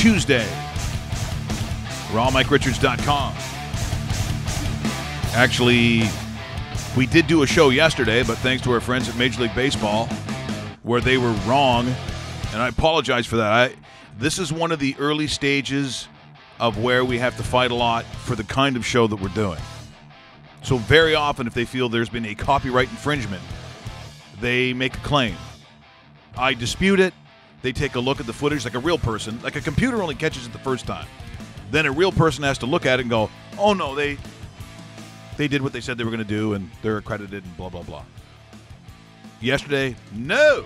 Tuesday. RawMikeRichards.com. Actually, we did do a show yesterday, but thanks to our friends at Major League Baseball, where they were wrong, and I apologize for that. This is one of the early stages of where we have to fight a lot for the kind of show that we're doing. So very often, if they feel there's been a copyright infringement, they make a claim. I dispute it. They take a look at the footage like a real person. Like a computer only catches it the first time. Then a real person has to look at it and go, oh, no, they did what they said they were going to do, and they're accredited and blah, blah, blah. Yesterday, no.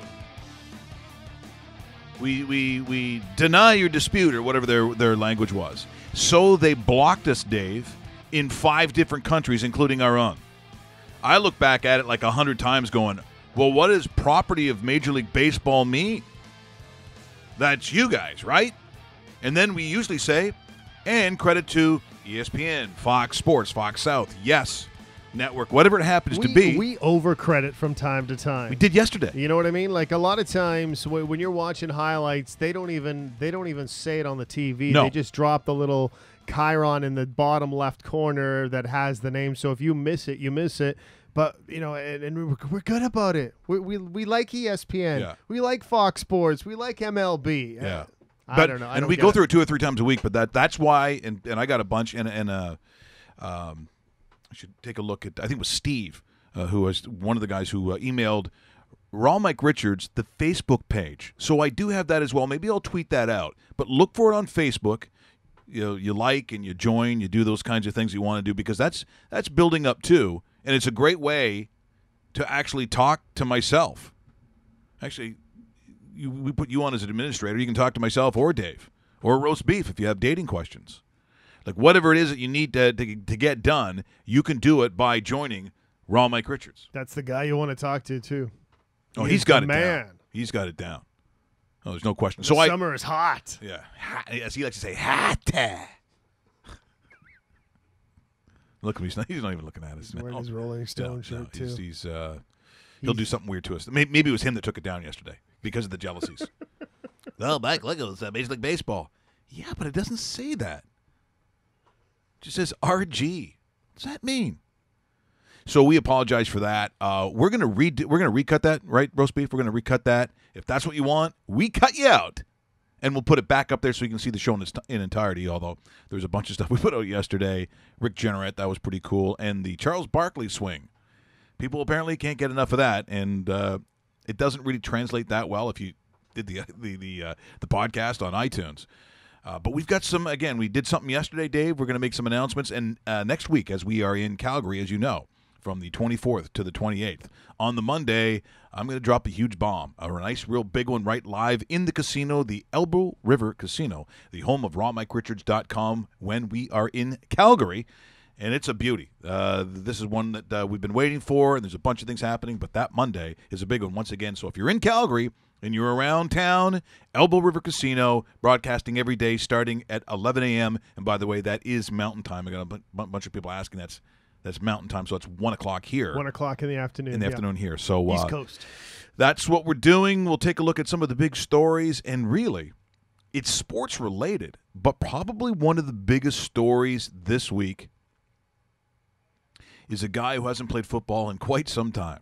We deny your dispute or whatever their language was. So they blocked us, Dave, in 5 different countries, including our own. I look back at it like 100 times going, well, what does property of Major League Baseball mean? That's you guys, right? And then we usually say, and credit to ESPN, Fox Sports, Fox South, Yes Network, whatever it happens to be. We overcredit from time to time. We did yesterday. You know what I mean? Like a lot of times when you're watching highlights, they don't even say it on the TV. No. They just drop the little chyron in the bottom left corner that has the name. So if you miss it, you miss it. But, you know, and we're good about it. We like ESPN. Yeah. We like Fox Sports. We like MLB. Yeah. I don't know. And we go through it 2 or 3 times a week, but that's why, and I got a bunch, I should take a look at, I think it was Steve, who was one of the guys who emailed Raw Mike Richards, the Facebook page. So I do have that as well. Maybe I'll tweet that out. But look for it on Facebook. You like and you join, you do those kinds of things you want to do, because that's building up too. And it's a great way to actually talk to myself. Actually, we put you on as an administrator. You can talk to myself or Dave or Roast Beef if you have dating questions. Like whatever it is that you need to get done, you can do it by joining Raw Mike Richards. That's the guy you want to talk to, too. Oh, he's got it down. He's got it down. Oh, there's no question. So summer is hot. Yeah. As he likes to say, hot. Look, he's not even looking at us now. He's wearing his Rolling Stone shirt, too. He'll do something weird to us. Maybe it was him that took it down yesterday because of the jealousies. Oh, Mike, look, it's Major League Baseball. Yeah, but it doesn't say that. It just says RG. What does that mean? So we apologize for that. We're gonna recut that, right, Roast Beef? We're gonna recut that. If that's what you want, we cut you out. And we'll put it back up there so you can see the show in entirety, although there's a bunch of stuff we put out yesterday. Rick Jenneret, that was pretty cool. And the Charles Barkley swing. People apparently can't get enough of that, and it doesn't really translate that well if you did the podcast on iTunes. But we've got some, again, we did something yesterday, Dave. We're going to make some announcements. And next week, as we are in Calgary, as you know, from the 24th to the 28th. On the Monday, I'm going to drop a huge bomb, a nice, real big one right live in the casino, the Elbow River Casino, the home of RawMikeRichards.com when we are in Calgary. And it's a beauty. This is one that we've been waiting for, and there's a bunch of things happening, but that Monday is a big one once again. So if you're in Calgary and you're around town, Elbow River Casino, broadcasting every day starting at 11 a.m. And by the way, that is Mountain Time. I got a bunch of people asking. That's Mountain Time, so it's 1 o'clock here. 1 o'clock in the afternoon. Afternoon here. So East Coast. That's what we're doing. We'll take a look at some of the big stories, and really, it's sports related, but probably one of the biggest stories this week is a guy who hasn't played football in quite some time.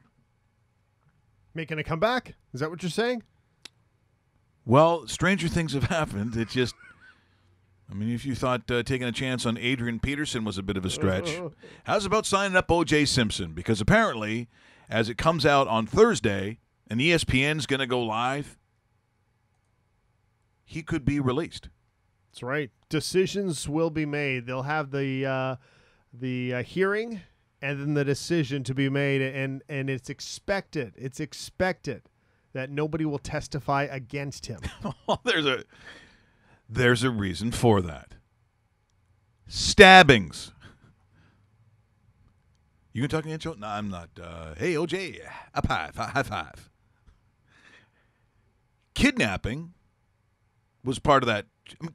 Making a comeback? Is that what you're saying? Well, stranger things have happened. It just, I mean, if you thought taking a chance on Adrian Peterson was a bit of a stretch, how's about signing up O.J. Simpson? Because apparently, as it comes out on Thursday, and ESPN's going to go live, he could be released. That's right. Decisions will be made. They'll have the hearing and then the decision to be made, and it's expected. It's expected that nobody will testify against him. There's a reason for that. Stabbings. You can talk in the intro? No, I'm not. Hey, OJ, high five. Kidnapping was part of that.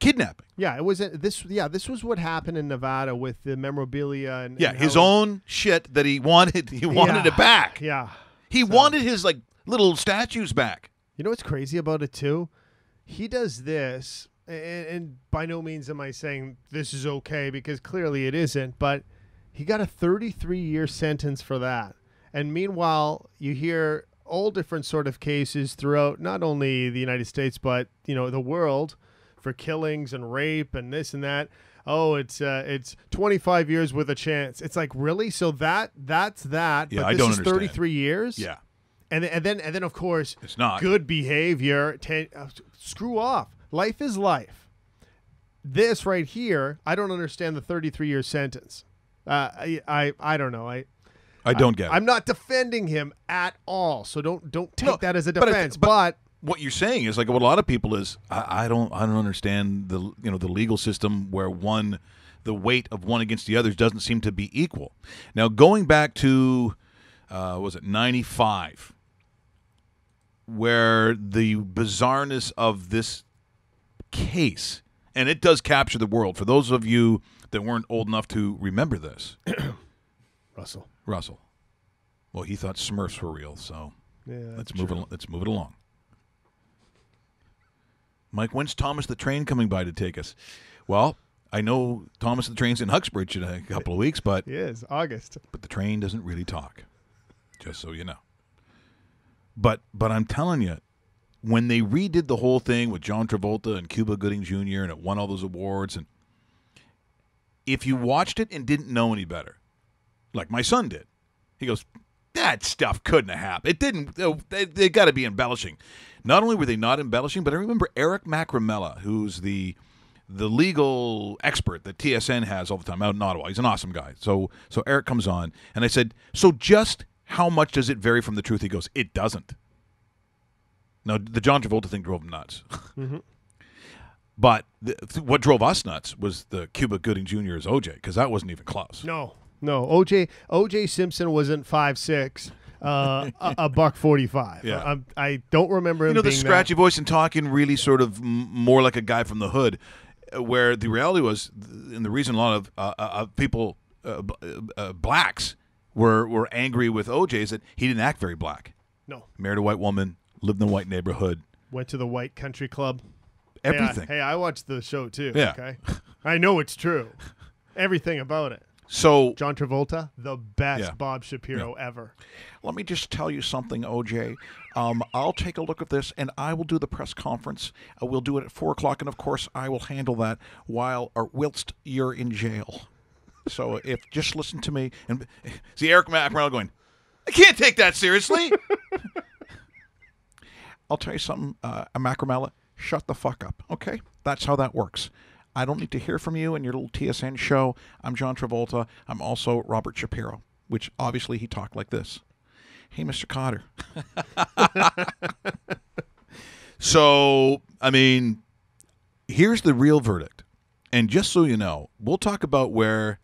Kidnapping. Yeah, it was this. Yeah, this was what happened in Nevada with the memorabilia and his own shit that he wanted. He wanted it back. Yeah, he wanted his little statues back. You know what's crazy about it too? He does this, and by no means am I saying this is okay, because clearly it isn't, but he got a 33-year sentence for that. And meanwhile, you hear all different sort of cases throughout not only the United States, but, the world, for killings and rape and this and that. Oh, it's 25 years with a chance. It's like, really? So that's that. Yeah, but I this don't is understand. 33 years? Yeah. And then of course, It's not. good behavior. Screw off. Life is life. This right here, I don't understand the 33-year sentence. I don't know. I don't get it. I'm not defending him at all. So don't take that as a but defense. but what you're saying is, like, what a lot of people is, I don't understand the the legal system where the weight of one against the others doesn't seem to be equal. Now, going back to was it 95, where the bizarreness of this case, and it does capture the world. For those of you that weren't old enough to remember this, Russell. Well, he thought Smurfs were real, so yeah, let's move it along. Mike, when's Thomas the Train coming by to take us? Well, I know Thomas the Train's in Uxbridge in a couple of weeks, but it is August. But the train doesn't really talk, just so you know. But I'm telling you, when they redid the whole thing with John Travolta and Cuba Gooding Jr. and it won all those awards, and if you watched it and didn't know any better, like my son did, he goes, that stuff couldn't have happened. It didn't. They got to be embellishing. Not only were they not embellishing, but I remember Eric Macramella, who's the legal expert that TSN has all the time out in Ottawa. He's an awesome guy. So Eric comes on, and I said, so just how much does it vary from the truth? He goes, it doesn't. Now, the John Travolta thing drove him nuts. Mm-hmm. But what drove us nuts was the Cuba Gooding Jr. as OJ, because that wasn't even close. No. OJ Simpson wasn't 5'6", a $145. Yeah. I don't remember him the being scratchy voice and talking really sort of more like a guy from the hood, where the reality was, and the reason a lot of people, blacks, were angry with OJ is that he didn't act very black. No. Married a white woman, lived in a white neighborhood. Went to the white country club. Everything. Hey, I watched the show too. Yeah. Okay. I know it's true. Everything about it. So John Travolta, the best Bob Shapiro ever. Let me just tell you something, OJ. I'll take a look at this, and I will do the press conference. We'll do it at 4 o'clock, and of course, I will handle that whilst you're in jail. So just listen to me. And see Eric Macramella going, I can't take that seriously. I'll tell you something, Macramella, shut the fuck up, okay? That's how that works. I don't need to hear from you and your little TSN show. I'm John Travolta. I'm also Robert Shapiro, which obviously he talked like this. Hey, Mr. Cotter. So, I mean, here's the real verdict. And just so you know, we'll talk about not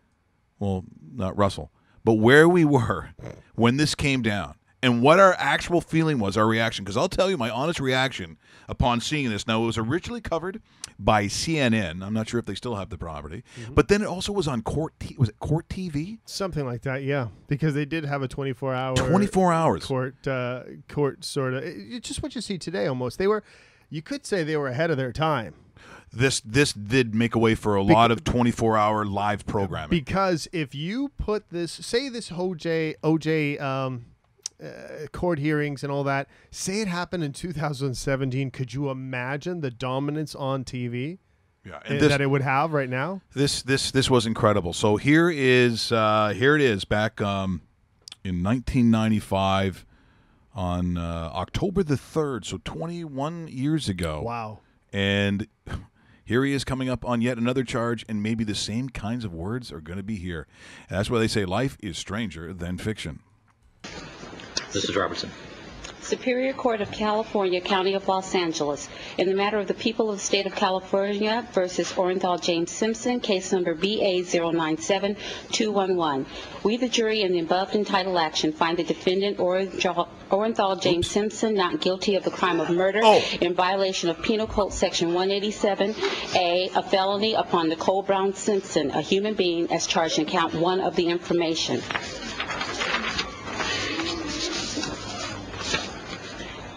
Russell, but where we were when this came down and what our actual feeling was, our reaction. Because I'll tell you my honest reaction upon seeing this. Now, it was originally covered by CNN. I'm not sure if they still have the property. Mm-hmm. But then it also was on Court TV? Something like that, yeah. Because they did have a 24-hour 24 hours court sort of. It's just what you see today almost. You could say they were ahead of their time. This did make a way for a lot of 24-hour live programming. Because if you put this OJ court hearings and all that, say it happened in 2017, could you imagine the dominance on TV that it would have right now? This was incredible. So here it is back in 1995 on October the 3rd, so 21 years ago. Wow. And here he is coming up on yet another charge, and maybe the same kinds of words are going to be here. And that's why they say life is stranger than fiction. Mrs. Robertson. Superior Court of California, County of Los Angeles, in the matter of the people of the state of California versus Orenthal James Simpson, case number BA097211. We, the jury, in the above entitled action, find the defendant Orenthal James Simpson not guilty of the crime of murder in violation of Penal Code Section 187A, a felony upon Nicole Brown Simpson, a human being, as charged in count 1 of the information.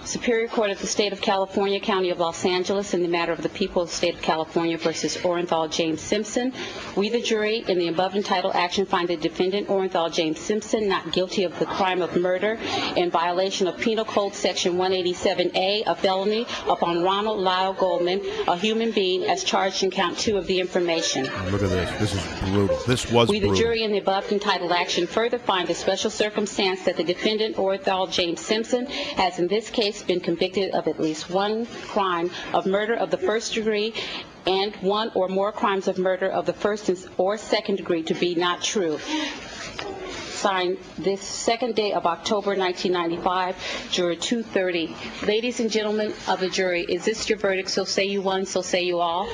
Superior Court of the State of California, County of Los Angeles, in the matter of the people of the State of California versus Orenthal James Simpson. We, the jury, in the above entitled action, find the defendant, Orenthal James Simpson, not guilty of the crime of murder in violation of Penal Code Section 187A, a felony, upon Ronald Lyle Goldman, a human being, as charged in count 2 of the information. Look at this. This is brutal. This was We, the brutal. jury, in the above entitled action, further find the special circumstance that the defendant, Orenthal James Simpson, has in this case been convicted of at least one crime of murder of the first degree and one or more crimes of murder of the first or second degree to be not true. Signed this second day of October 1995, Juror 230. Ladies and gentlemen of the jury, is this your verdict? So say you one, so say you all.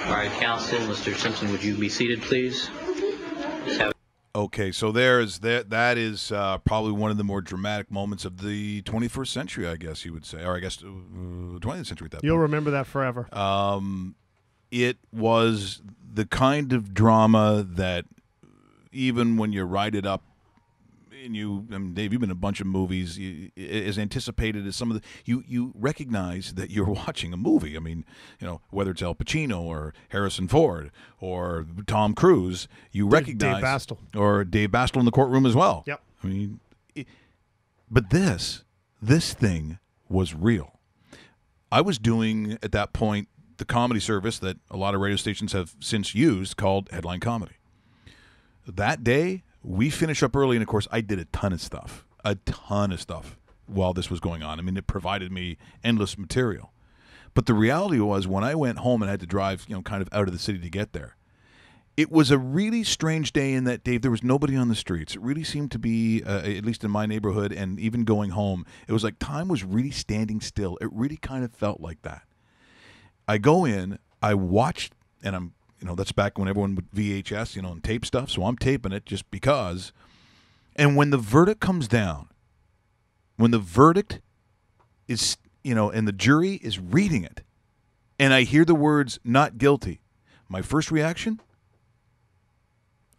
All right, counsel, Mr. Simpson, would you be seated, please? Okay, so that is probably one of the more dramatic moments of the 21st century, I guess you would say, or I guess 20th century at that You'll point. remember that forever. It was the kind of drama that even when you write it up, and Dave, you've been in a bunch of movies, as anticipated as some of the, you recognize that you're watching a movie. I mean, whether it's Al Pacino or Harrison Ford or Tom Cruise, you recognize Dave Bastel. or Dave Bastel in the courtroom as well. Yep. I mean, but this thing was real. I was doing at that point the comedy service that a lot of radio stations have since used called Headline Comedy. That day, we finished up early, and of course, I did a ton of stuff while this was going on. I mean, it provided me endless material. But the reality was, when I went home and had to drive, kind of out of the city to get there, it was a really strange day in that, Dave, there was nobody on the streets. It really seemed to be, at least in my neighborhood, and even going home, it was like time was really standing still. It really kind of felt like that. I go in, I watched, and I'm, that's back when everyone would VHS, and tape stuff. So I'm taping it just because. And when the verdict comes down, when the verdict is, and the jury is reading it, and I hear the words "not guilty," my first reaction,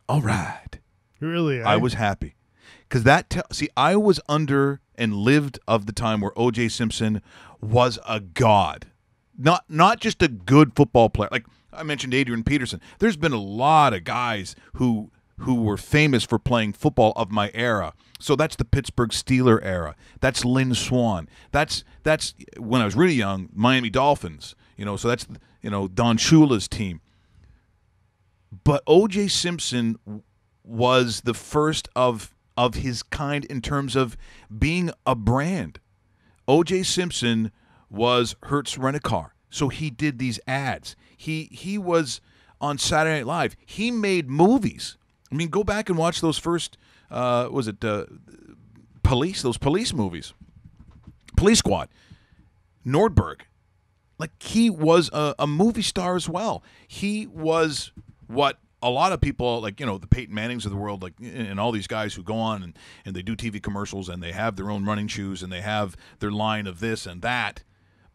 all right. Really? I was happy. Because I was under and lived of the time where O.J. Simpson was a god. Not just a good football player. Like I mentioned Adrian Peterson. There's been a lot of guys who were famous for playing football of my era. So that's the Pittsburgh Steelers era. That's Lynn Swann. That's when I was really young, Miami Dolphins. So that's Don Shula's team. But O.J. Simpson was the first of his kind in terms of being a brand. O.J. Simpson was Hertz Rent-A-Car. So he did these ads. He was on Saturday Night Live. He made movies. I mean, go back and watch those first, those police movies. Police Squad. Nordberg. Like, he was a movie star as well. He was what a lot of people, like, the Peyton Mannings of the world, like, and all these guys who go on and they do TV commercials and they have their own running shoes and they have their line of this and that.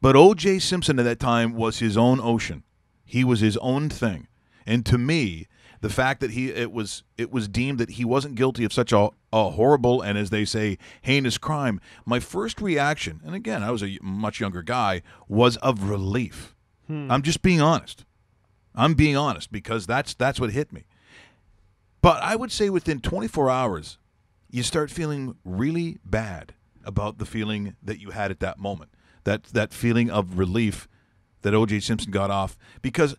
But O.J. Simpson at that time was his own ocean. He was his own thing. And to me, the fact that it was deemed that he wasn't guilty of such a horrible and, as they say, heinous crime, my first reaction, and again, I was a much younger guy, was of relief. I'm just being honest. I'm being honest because that's what hit me. But I would say within 24 hours, you start feeling really bad about the feeling that you had at that moment. That feeling of relief that O.J. Simpson got off. Because,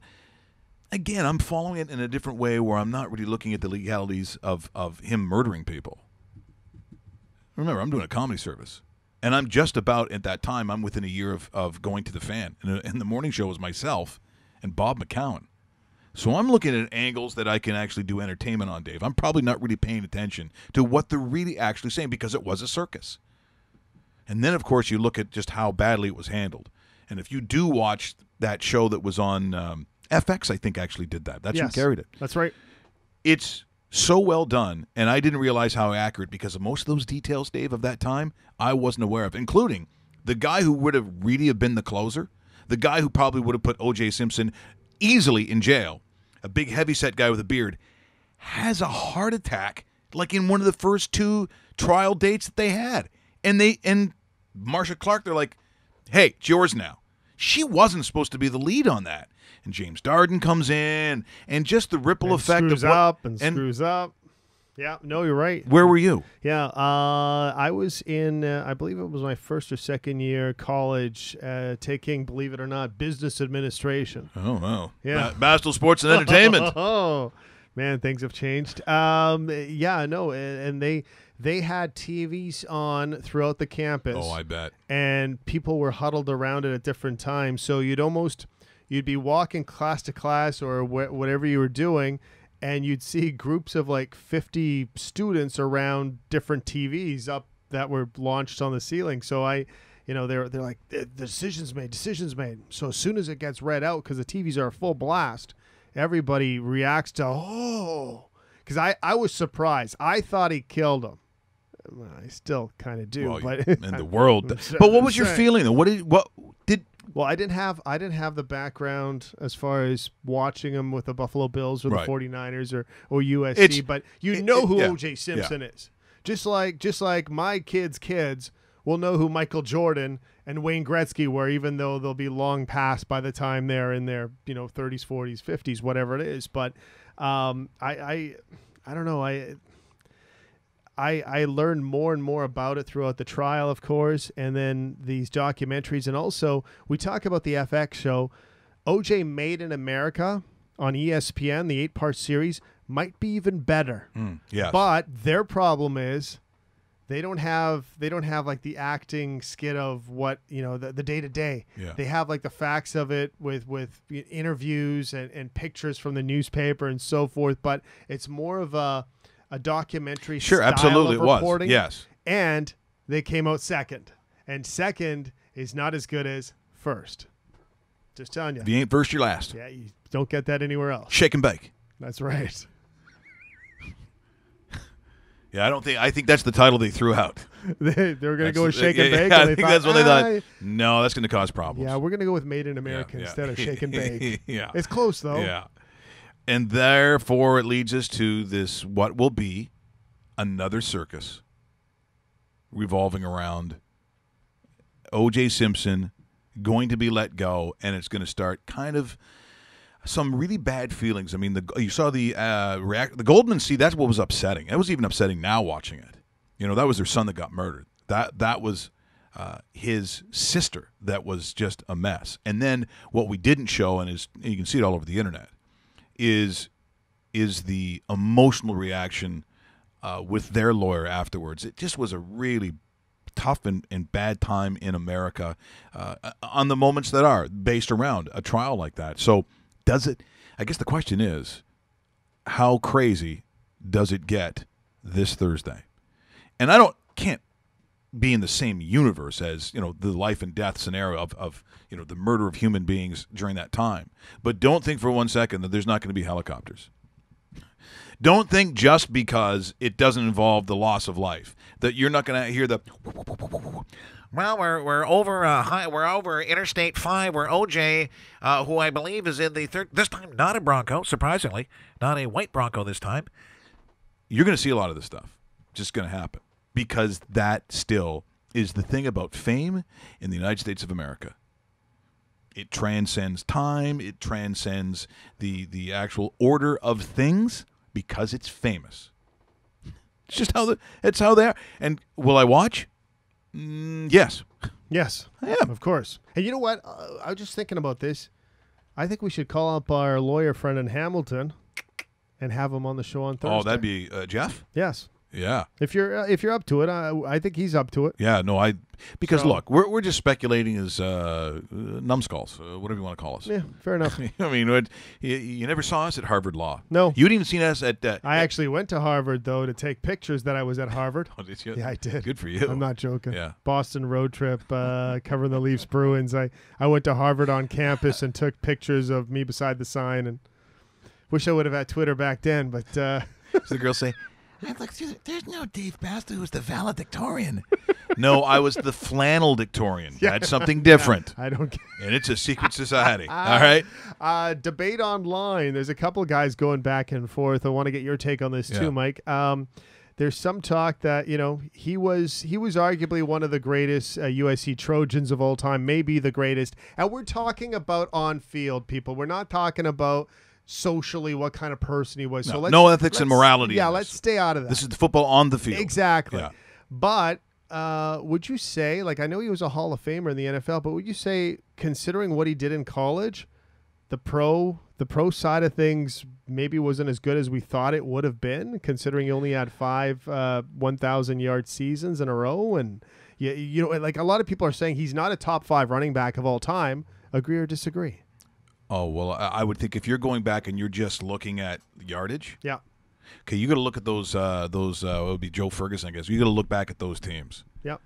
again, I'm following it in a different way where I'm not really looking at the legalities of him murdering people. Remember, I'm doing a comedy service. And I'm just about, at that time, I'm within a year of going to the Fan. And the morning show was myself and Bob McCown. So I'm looking at angles that I can actually do entertainment on, Dave. I'm probably not really paying attention to what they're really actually saying because it was a circus. And then, of course, you look at just how badly it was handled. And if you do watch that show that was on FX, I think actually did that. That's who carried it. That's right. It's so well done, and I didn't realize how accurate because of most of those details, Dave, of that time, I wasn't aware of, including the guy who would have really have been the closer, the guy who probably would have put O.J. Simpson easily in jail, a big heavyset guy with a beard, has a heart attack like in one of the first two trial dates that they had. And Marsha Clark, they're like, hey, it's yours now. She wasn't supposed to be the lead on that. And James Darden comes in, and just the ripple effect of what, screws up. Yeah, no, you're right. Where were you? Yeah, I was in, I believe it was my first or second year college, taking, believe it or not, business administration. Oh, wow. Yeah. Barstool Sports and Entertainment. Oh, man, things have changed. Yeah, no, and they had TVs on throughout the campus. Oh, I bet. And people were huddled around it at different times. So you'd be walking class to class or whatever you were doing, and you'd see groups of like 50 students around different TVs up that were launched on the ceiling. So they're like, the decisions made. So as soon as it gets read out, because the TVs are full blast, everybody reacts to, because I was surprised. I thought he killed him. Well, I still kind of do, but in the world. But what was your feeling though? Well, I didn't have the background as far as watching him with the Buffalo Bills or the 49ers or USC, but who O.J. Simpson is. Just like my kids will know who Michael Jordan and Wayne Gretzky were, even though they'll be long past by the time they're in their 30s, 40s, 50s, whatever it is. But I don't know. I learned more and more about it throughout the trial, of course, and then these documentaries. And also, we talk about the FX show. OJ Made in America on ESPN, the 8-part series, might be even better. Yes. But their problem is they don't have like the acting skit of what, the day-to-day. Yeah. They have like the facts of it with interviews and pictures from the newspaper and so forth. But it's more of a documentary style absolutely of it was. reporting. Yes. And they came out second. And second is not as good as first. Just telling you. If you ain't first, you're last. Yeah, you don't get that anywhere else. Shake and bake. That's right. Yeah, I think that's the title they threw out. they were going to go with Shake and Bake. I think that's what they thought. No, that's going to cause problems. Yeah, we're going to go with Made in America instead of Shake and Bake. Yeah. It's close, though. Yeah. And therefore, it leads us to this, what will be another circus revolving around O.J. Simpson going to be let go, and it's going to start kind of some really bad feelings. I mean, you saw the Goldman, that's what was upsetting. It was even upsetting now watching it. That was their son that got murdered. That was his sister that was just a mess. And then what we didn't show, and you can see it all over the internet, is the emotional reaction with their lawyer afterwards. It just was a really tough and bad time in America on the moments that are based around a trial like that. So I guess the question is, how crazy does it get this Thursday? And can't be in the same universe as, the life and death scenario of the murder of human beings during that time. But don't think for one second that there's not going to be helicopters. Don't think just because it doesn't involve the loss of life that you're not going to hear the. Well, we're over Interstate 5 where OJ, who I believe is in the third, this time not a Bronco, surprisingly, not a white Bronco this time. You're going to see a lot of this stuff. Just going to happen because that still is the thing about fame in the United States of America. It transcends time. It transcends the actual order of things because it's famous. It's just how they are. And will I watch? Yes. Yes. I am. Of course. And you know what? I was just thinking about this. I think we should call up our lawyer friend in Hamilton and have him on the show on Thursday. Oh, that'd be Jeff? Yes. Yeah. If you're up to it, I think he's up to it. Yeah, no, because look, we're just speculating as numbskulls, whatever you want to call us. Yeah, fair enough. I mean, you never saw us at Harvard Law. No. You hadn't even seen us at. I actually went to Harvard though to take pictures that I was at Harvard. Oh, did you? Yeah, I did. Good for you. I'm not joking. Yeah. Boston road trip, covering the Leafs Bruins. I went to Harvard on campus and took pictures of me beside the sign. And wish I would have had Twitter back then, but. So the girls say. There's no Dave Basta who's the valedictorian. No, I was the flannel dictorian. Yeah. That's something different. I don't get And it's a secret society. All right? Debate online. There's a couple of guys going back and forth. I want to get your take on this too, Mike. there's some talk that he was arguably one of the greatest USC Trojans of all time, maybe the greatest. And we're talking about on field people. We're not talking about socially what kind of person he was. No, So no ethics and morality. Yeah, in let's this. stay out of that. This is the football on the field. Exactly. Yeah. But would you say, like, I know he was a Hall of Famer in the NFL, but would you say, considering what he did in college, the pro side of things maybe wasn't as good as we thought it would have been, considering he only had 5 1,000-yard seasons in a row? And like a lot of people are saying he's not a top 5 running back of all time. Agree or disagree? Oh, well, I would think if you're going back and you're just looking at yardage, Yeah. okay, you got to look at those. It would be Joe Ferguson, I guess. You got to look back at those teams. Yep.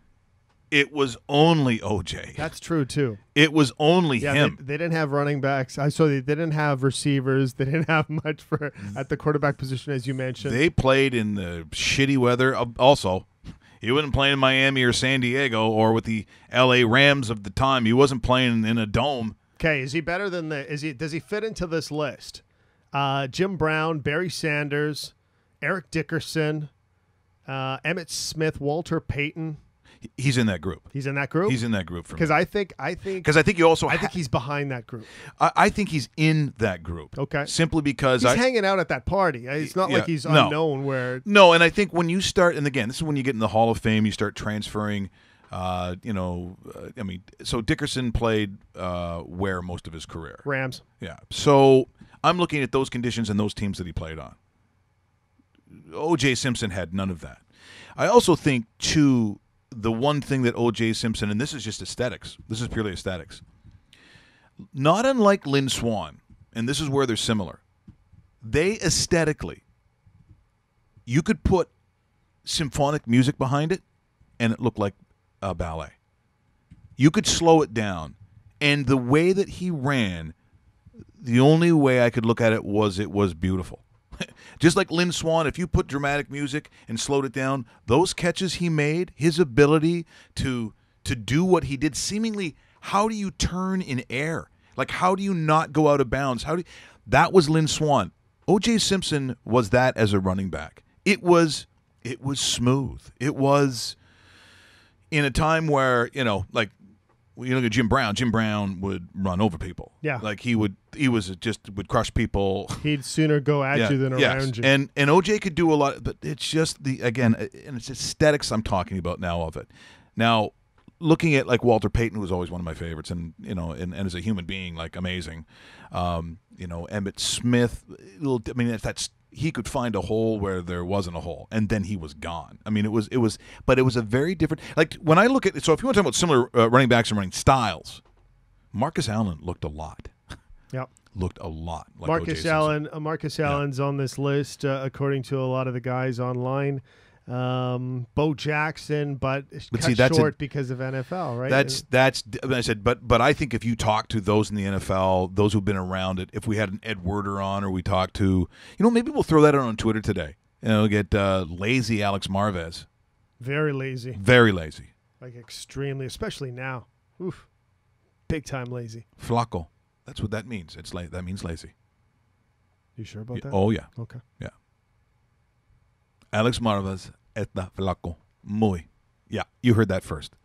It was only OJ. That's true too. It was only Yeah, him. they didn't have running backs. I saw they didn't have receivers. They didn't have much for at the quarterback position, as you mentioned. They played in the shitty weather. Also, he wasn't playing in Miami or San Diego or with the L.A. Rams of the time. He wasn't playing in a dome. Okay, is he better than does he fit into this list? Jim Brown, Barry Sanders, Eric Dickerson, Emmitt Smith, Walter Payton. He's in that group. He's in that group? He's in that group for me. Because I think you also I think he's behind that group. I think he's in that group. Okay. Simply because He's hanging out at that party. It's not like he's unknown where No, and I think when you start, and again, this is when you get in the Hall of Fame, you start transferring. So Dickerson played where most of his career? Rams. Yeah. So I'm looking at those conditions and those teams that he played on. O.J. Simpson had none of that. I also think, too, the one thing that O.J. Simpson, and this is just aesthetics, this is purely aesthetics, not unlike Lynn Swann, and this is where they're similar, they aesthetically, you could put symphonic music behind it, and it looked like a ballet. You could slow it down, and the way that he ran, the only way I could look at it was beautiful. Just like Lynn Swann, if you put dramatic music and slowed it down, those catches he made, his ability to do what he did, seemingly, how do you turn in air? Like, how do you not go out of bounds? That was Lynn Swann. O.J. Simpson was that as a running back. It was smooth. It was in a time where, like, you look at Jim Brown. Jim Brown would run over people. Yeah. Like he would crush people. he'd sooner go at you than around you. And OJ could do a lot, but it's just and it's aesthetics I'm talking about now of it. Now, looking at like Walter Payton, who was always one of my favorites, and and as a human being, like amazing. Emmitt Smith. That's he could find a hole where there wasn't a hole, and then he was gone. I mean, it was a very different. Like when I look at, so if you want to talk about similar running backs and running styles, Marcus Allen looked a lot. Yep. Looked a lot like Marcus O.J. Allen. Marcus Allen's on this list according to a lot of the guys online. Bo Jackson, but cut short because of NFL, right? That's I said, but I think if you talk to those in the NFL, those who've been around it, if we had an Ed Werder on, or we talked to, maybe we'll throw that out on Twitter today. Get lazy Alex Marvez. Very lazy. Very lazy. Like extremely, especially now. Oof. Big time lazy. Flaco. That's what that means. That means lazy. You sure about that? Oh yeah. Okay. Yeah. Alex Marvez está flaco. Muy. Yeah, you heard that first.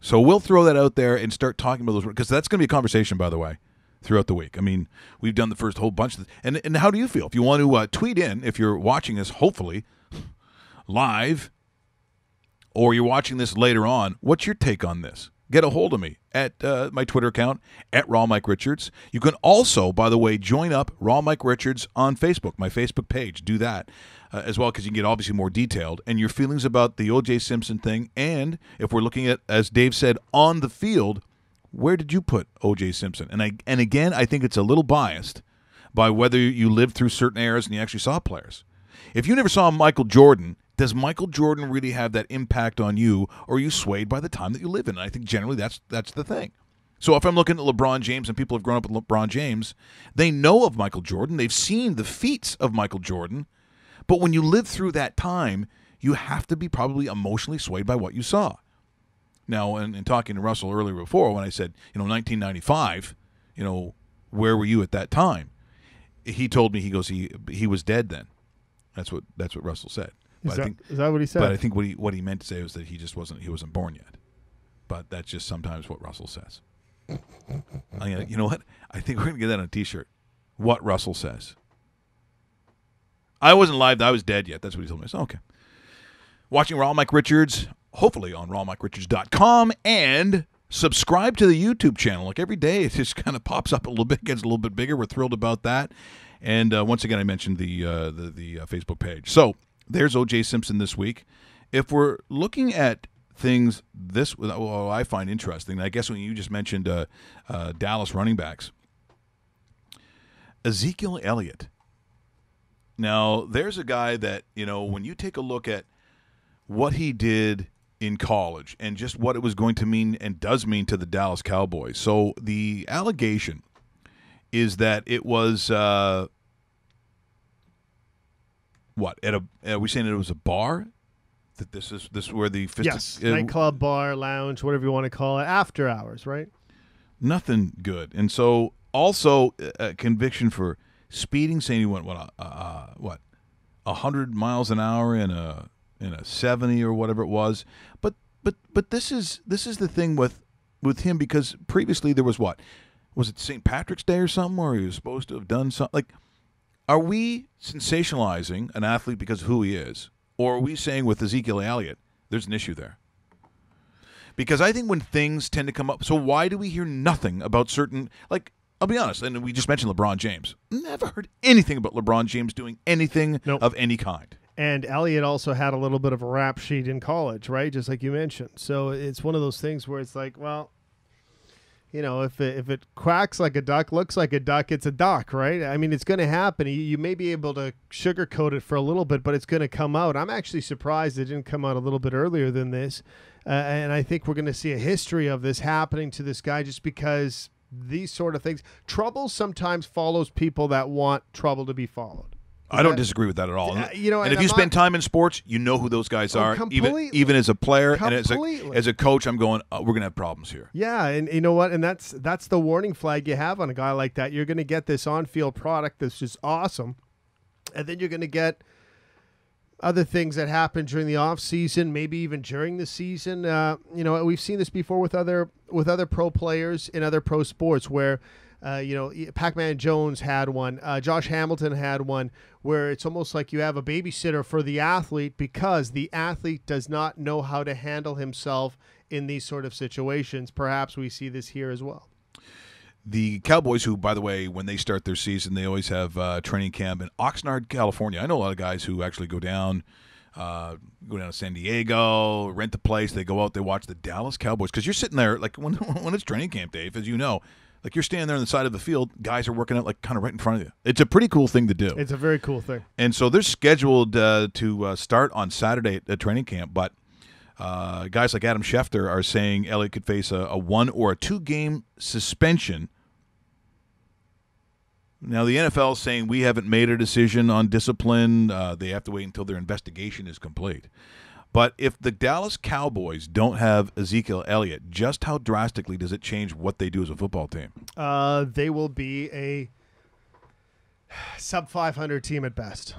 So we'll throw that out there and start talking about those, because that's going to be a conversation, by the way, throughout the week. I mean, we've done the first whole bunch of this. And how do you feel? If you want to tweet in, if you're watching this, hopefully, live, or you're watching this later on, what's your take on this? Get a hold of me at my Twitter account, at Raw Mike Richards. You can also, by the way, join up Raw Mike Richards on Facebook, my Facebook page. Do that as well, because you can get obviously more detailed. And your feelings about the O.J. Simpson thing, and if we're looking at, as Dave said, on the field, where did you put O.J. Simpson? And again, I think it's a little biased by whether you lived through certain eras and you actually saw players. If you never saw Michael Jordan, does Michael Jordan really have that impact on you, or are you swayed by the time that you live in? And I think generally that's the thing. So if I'm looking at LeBron James, and people have grown up with LeBron James, they know of Michael Jordan. They've seen the feats of Michael Jordan. But when you live through that time, you have to be probably emotionally swayed by what you saw. Now, and talking to Russell earlier before, when I said, 1995, where were you at that time? He told me, he goes, he was dead then. That's what Russell said. But Is that what he said? But I think what he meant to say was that he wasn't born yet. But that's just sometimes what Russell says. You know what? I think we're going to get that on a T-shirt. What Russell says. I wasn't live. I was dead yet. That's what he told me. So, okay. Watching Raw Mike Richards, hopefully on rawmikeRichards.com, and subscribe to the YouTube channel. Like every day, it just kind of pops up a little bit, gets a little bit bigger. We're thrilled about that. And once again, I mentioned the Facebook page. So there's O.J. Simpson this week. If we're looking at things I find interesting, I guess when you just mentioned Dallas running backs, Ezekiel Elliott. Now, there's a guy that, when you take a look at what he did in college and just what it was going to mean and does mean to the Dallas Cowboys. So the allegation is that it was, are we saying it was a bar? That this is where the nightclub, bar, lounge, whatever you want to call it, after hours, right? Nothing good. And so also a conviction for speeding, saying he went 100 miles an hour in a 70 or whatever it was. But this is the thing with him, because previously there was it St. Patrick's Day or something where he was supposed to have done something? Like, are we sensationalizing an athlete because of who he is? Or are we saying with Ezekiel Elliott, there's an issue there? Because I think when things tend to come up, so why do we hear nothing about certain, like, I'll be honest, and we just mentioned LeBron James. Never heard anything about LeBron James doing anything of any kind. And Elliott also had a little bit of a rap sheet in college, right? Just like you mentioned. So it's one of those things where it's like, well, if it quacks like a duck, looks like a duck, it's a duck, right? I mean, it's going to happen. You may be able to sugarcoat it for a little bit, but it's going to come out. I'm actually surprised it didn't come out a little bit earlier than this. And I think we're going to see a history of this happening to this guy just because these sort of things. Trouble sometimes follows people that want trouble to be followed. I don't disagree with that at all. And if you I'm spend time in sports, you know who those guys are. Even as a player and as a coach, I'm going, we're going to have problems here. Yeah, and you know what? And that's the warning flag you have on a guy like that. You're going to get this on-field product that's just awesome, and then you're going to get other things that happen during the off season, maybe even during the season. We've seen this before with other pro players in other pro sports where. Pac-Man Jones had one. Josh Hamilton had one where it's almost like you have a babysitter for the athlete because the athlete does not know how to handle himself in these sort of situations. Perhaps we see this here as well. The Cowboys, who, by the way, when they start their season, they always have training camp in Oxnard, California. I know a lot of guys who actually go down to San Diego, rent the place. They go out, they watch the Dallas Cowboys. Because you're sitting there, like when it's training camp, Dave, as you know, like you're standing there on the side of the field, guys are working out like kind of right in front of you. It's a pretty cool thing to do. It's a very cool thing. And so they're scheduled to start on Saturday at training camp, but guys like Adam Schefter are saying Elliott could face a 1 or a 2 game suspension. Now the NFL is saying we haven't made a decision on discipline. They have to wait until their investigation is complete. But if the Dallas Cowboys don't have Ezekiel Elliott, just how drastically does it change what they do as a football team? They will be a sub-500 team at best.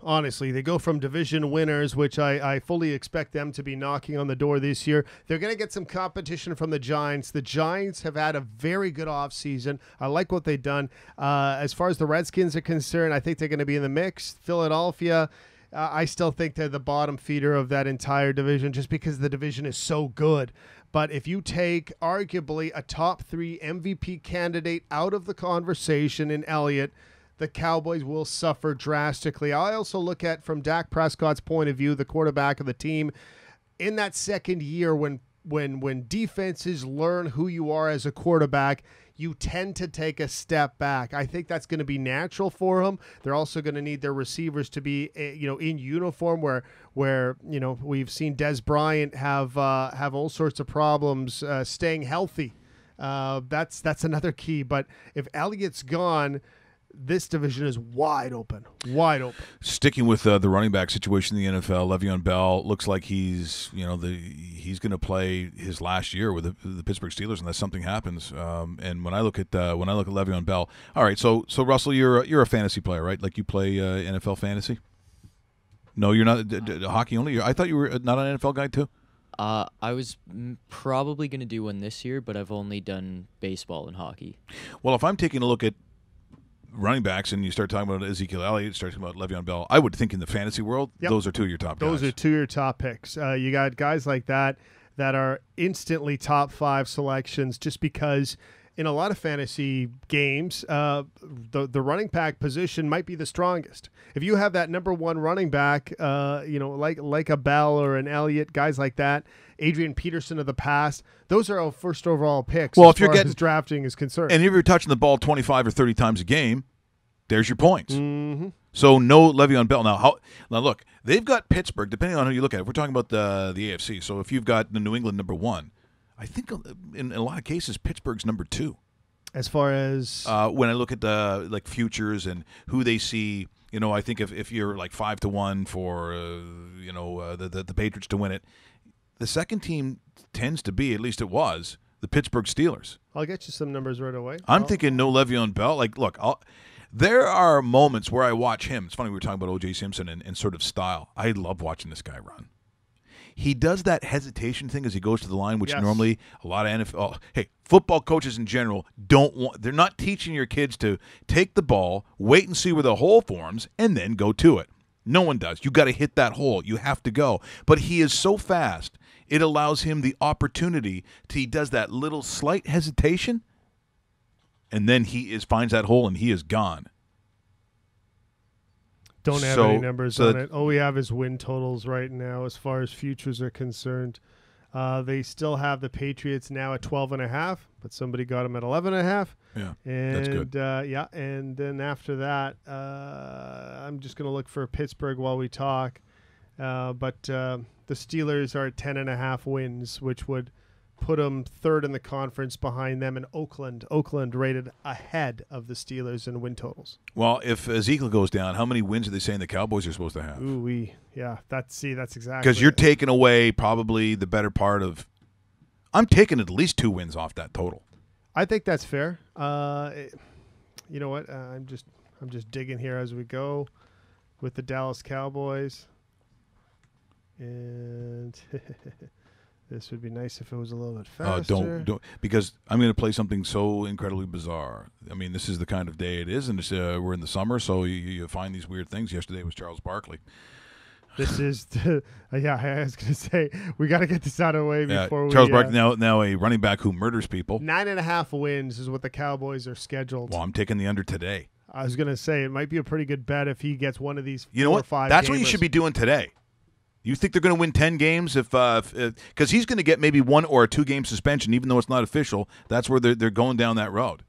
Honestly, they go from division winners, which I fully expect them to be knocking on the door this year. They're going to get some competition from the Giants. The Giants have had a very good offseason. I like what they've done. As far as the Redskins are concerned, I think they're going to be in the mix. Philadelphia, I still think they're the bottom feeder of that entire division just because the division is so good. But if you take arguably a top 3 MVP candidate out of the conversation in Elliott, the Cowboys will suffer drastically. I also look at, from Dak Prescott's point of view, the quarterback of the team, in that second year when defenses learn who you are as a quarterback, you tend to take a step back. I think that's going to be natural for them. They're also going to need their receivers to be, in uniform. Where we've seen Des Bryant have all sorts of problems staying healthy. That's another key. But if Elliott's gone, this division is wide open. Wide open. Sticking with the running back situation in the NFL, Le'Veon Bell looks like he's going to play his last year with the Pittsburgh Steelers unless something happens. And when I look at Le'Veon Bell, all right. So Russell, you're a fantasy player, right? Like you play NFL fantasy. No, you're not hockey only. I thought you were not an NFL guy too. I was probably going to do one this year, but I've only done baseball and hockey. Well, if I'm taking a look at running backs and you start talking about Ezekiel Elliott, start talking about Le'Veon Bell, I would think in the fantasy world, those are two of your top guys. Those are two of your top picks. You got guys like that are instantly top 5 selections just because in a lot of fantasy games, the running back position might be the strongest. If you have that number 1 running back, like a Bell or an Elliott, guys like that, Adrian Peterson of the past, those are our first overall picks. Well, as if you're far getting as drafting is concerned, and if you're touching the ball 25 or 30 times a game, there's your points. Mm-hmm. So no Le'Veon Bell. Now look, they've got Pittsburgh. Depending on who you look at, if we're talking about the AFC. So if you've got the New England number 1. I think in a lot of cases Pittsburgh's number 2. As far as when I look at the like futures and who they see, I think if you're like 5-1 for the Patriots to win it, the second team tends to be, at least it was, the Pittsburgh Steelers. I'll get you some numbers right away. I'm thinking no Le'Veon Bell. Like, look, there are moments where I watch him. It's funny we were talking about O.J. Simpson and sort of style. I love watching this guy run. He does that hesitation thing as he goes to the line, which normally a lot of NFL, football coaches in general don't want. They're not teaching your kids to take the ball, wait and see where the hole forms, and then go to it. No one does. You got to hit that hole. You have to go. But he is so fast, it allows him the opportunity he does that little slight hesitation, and then he finds that hole and he is gone. Don't have any numbers on it. All we have is win totals right now as far as futures are concerned. They still have the Patriots now at 12.5, but somebody got them at 11.5. Yeah, and, that's good. And then after that, I'm just going to look for Pittsburgh while we talk. But the Steelers are at 10.5 wins, which would put them third in the conference behind them, and Oakland rated ahead of the Steelers in win totals. Well, if Ezekiel goes down, how many wins are they saying the Cowboys are supposed to have? That's exactly because you're taking away probably the better part of. I'm taking at least 2 wins off that total. I think that's fair. You know what? I'm just digging here as we go with the Dallas Cowboys, and. This would be nice if it was a little bit faster. Don't, because I'm going to play something so incredibly bizarre. I mean, this is the kind of day it is, and we're in the summer, so you find these weird things. Yesterday was Charles Barkley. This is, I was going to say, we got to get this out of the way before Charles Barkley, now a running back who murders people. 9.5 wins is what the Cowboys are scheduled. Well, I'm taking the under today. I was going to say, it might be a pretty good bet if he gets one of these 4 or 5 That's gamers. what you should be doing today. You think they're going to win 10 games because he's going to get maybe 1 or 2 game suspension, even though it's not official. That's where they're going down that road.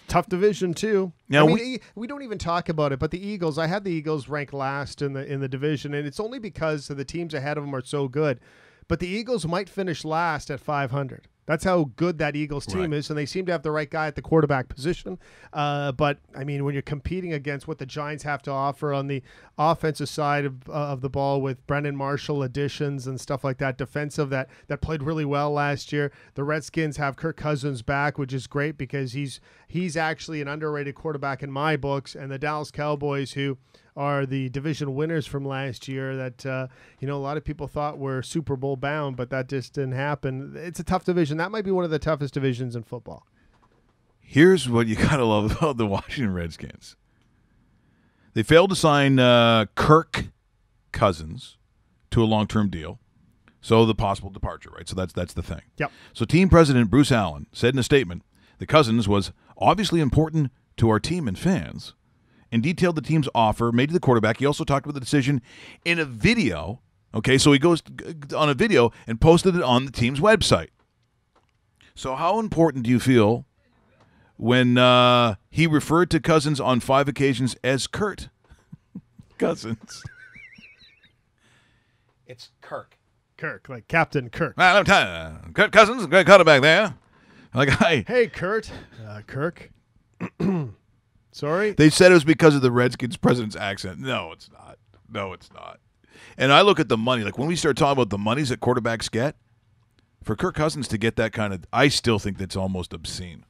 Tough division too. Now we don't even talk about it, but the Eagles. I had the Eagles ranked last in the division, and it's only because the teams ahead of them are so good. But the Eagles might finish last at 500. That's how good that Eagles team is, and they seem to have the right guy at the quarterback position. But, I mean, when you're competing against what the Giants have to offer on the offensive side of the ball with Brendan Marshall additions and stuff like that, defensive that played really well last year. The Redskins have Kirk Cousins back, which is great because he's actually an underrated quarterback in my books, and the Dallas Cowboys, who are the division winners from last year that, a lot of people thought were Super Bowl bound, but that just didn't happen. It's a tough division. That might be one of the toughest divisions in football. Here's what you got to love about the Washington Redskins. They failed to sign Kirk Cousins to a long-term deal, so the possible departure, right? So that's the thing. Yep. So team president Bruce Allen said in a statement that Cousins was obviously important to our team and fans, and detailed the team's offer made to the quarterback. He also talked about the decision in a video. Okay, so he goes on a video and posted it on the team's website. So how important do you feel when he referred to Cousins on 5 occasions as Kurt Cousins? It's Kirk. Kirk, like Captain Kirk. Well, I'm telling you, Kurt Cousins, great quarterback there. Hey, Kurt. Kirk. Sorry? They said it was because of the Redskins president's accent. No, it's not. No, it's not. And I look at the money. Like when we start talking about the monies that quarterbacks get, for Kirk Cousins to get that kind of, I still think that's almost obscene.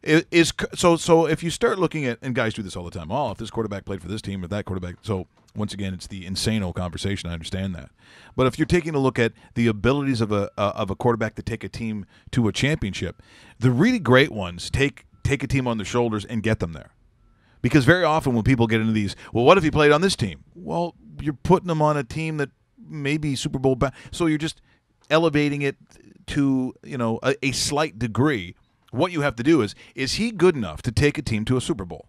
So if you start looking at, and guys do this all the time, if this quarterback played for this team or that quarterback, so once again, it's the insano conversation. I understand that, but if you're taking a look at the abilities of a quarterback to take a team to a championship, the really great ones take a team on their shoulders and get them there. Because very often when people get into these, well, what if he played on this team? Well, you're putting them on a team that may be Super Bowl bound, so you're just elevating it to a slight degree. What you have to do is he good enough to take a team to a Super Bowl?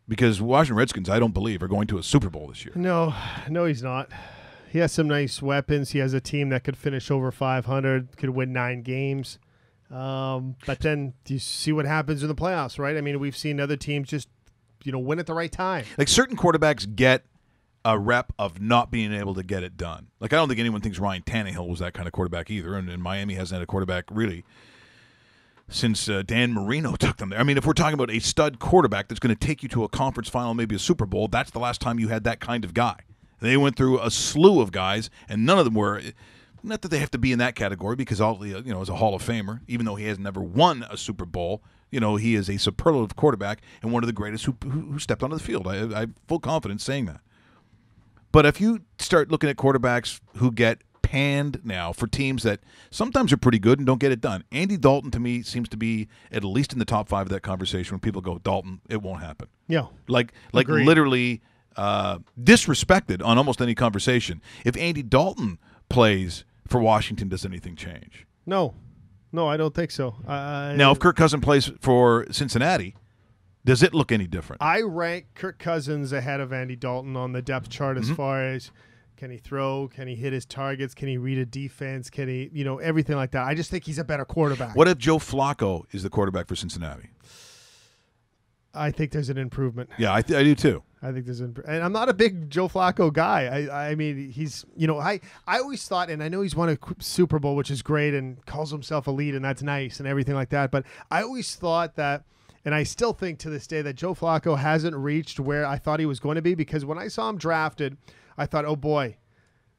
Because Washington Redskins, I don't believe, are going to a Super Bowl this year. No, he's not. He has some nice weapons. He has a team that could finish over 500, could win 9 games. But then you see what happens in the playoffs, right? I mean, we've seen other teams just, win at the right time. Like certain quarterbacks get a rep of not being able to get it done. Like I don't think anyone thinks Ryan Tannehill was that kind of quarterback either, and Miami hasn't had a quarterback really since Dan Marino took them there. I mean, if we're talking about a stud quarterback that's going to take you to a conference final, maybe a Super Bowl, that's the last time you had that kind of guy. They went through a slew of guys, and none of them were. Not that they have to be in that category because as a Hall of Famer, even though he has never won a Super Bowl, he is a superlative quarterback and one of the greatest who stepped onto the field. I have full confidence saying that. But if you start looking at quarterbacks who get panned now for teams that sometimes are pretty good and don't get it done, Andy Dalton to me seems to be at least in the top 5 of that conversation when people go, Dalton, it won't happen. Yeah. Like Agreed. Literally disrespected on almost any conversation. If Andy Dalton plays for Washington, does anything change? No, I don't think so. Now, if Kirk Cousins plays for Cincinnati, does it look any different? I rank Kirk Cousins ahead of Andy Dalton on the depth chart as far as can he throw, can he hit his targets, can he read a defense, can he, everything like that. I just think he's a better quarterback. What if Joe Flacco is the quarterback for Cincinnati? I think there's an improvement. Yeah, I do too. I think and I'm not a big Joe Flacco guy. I mean, he's, I always thought, and I know he's won a Super Bowl, which is great, and calls himself elite, and that's nice and everything like that. But I always thought that, and I still think to this day that Joe Flacco hasn't reached where I thought he was going to be, because when I saw him drafted, I thought, oh boy,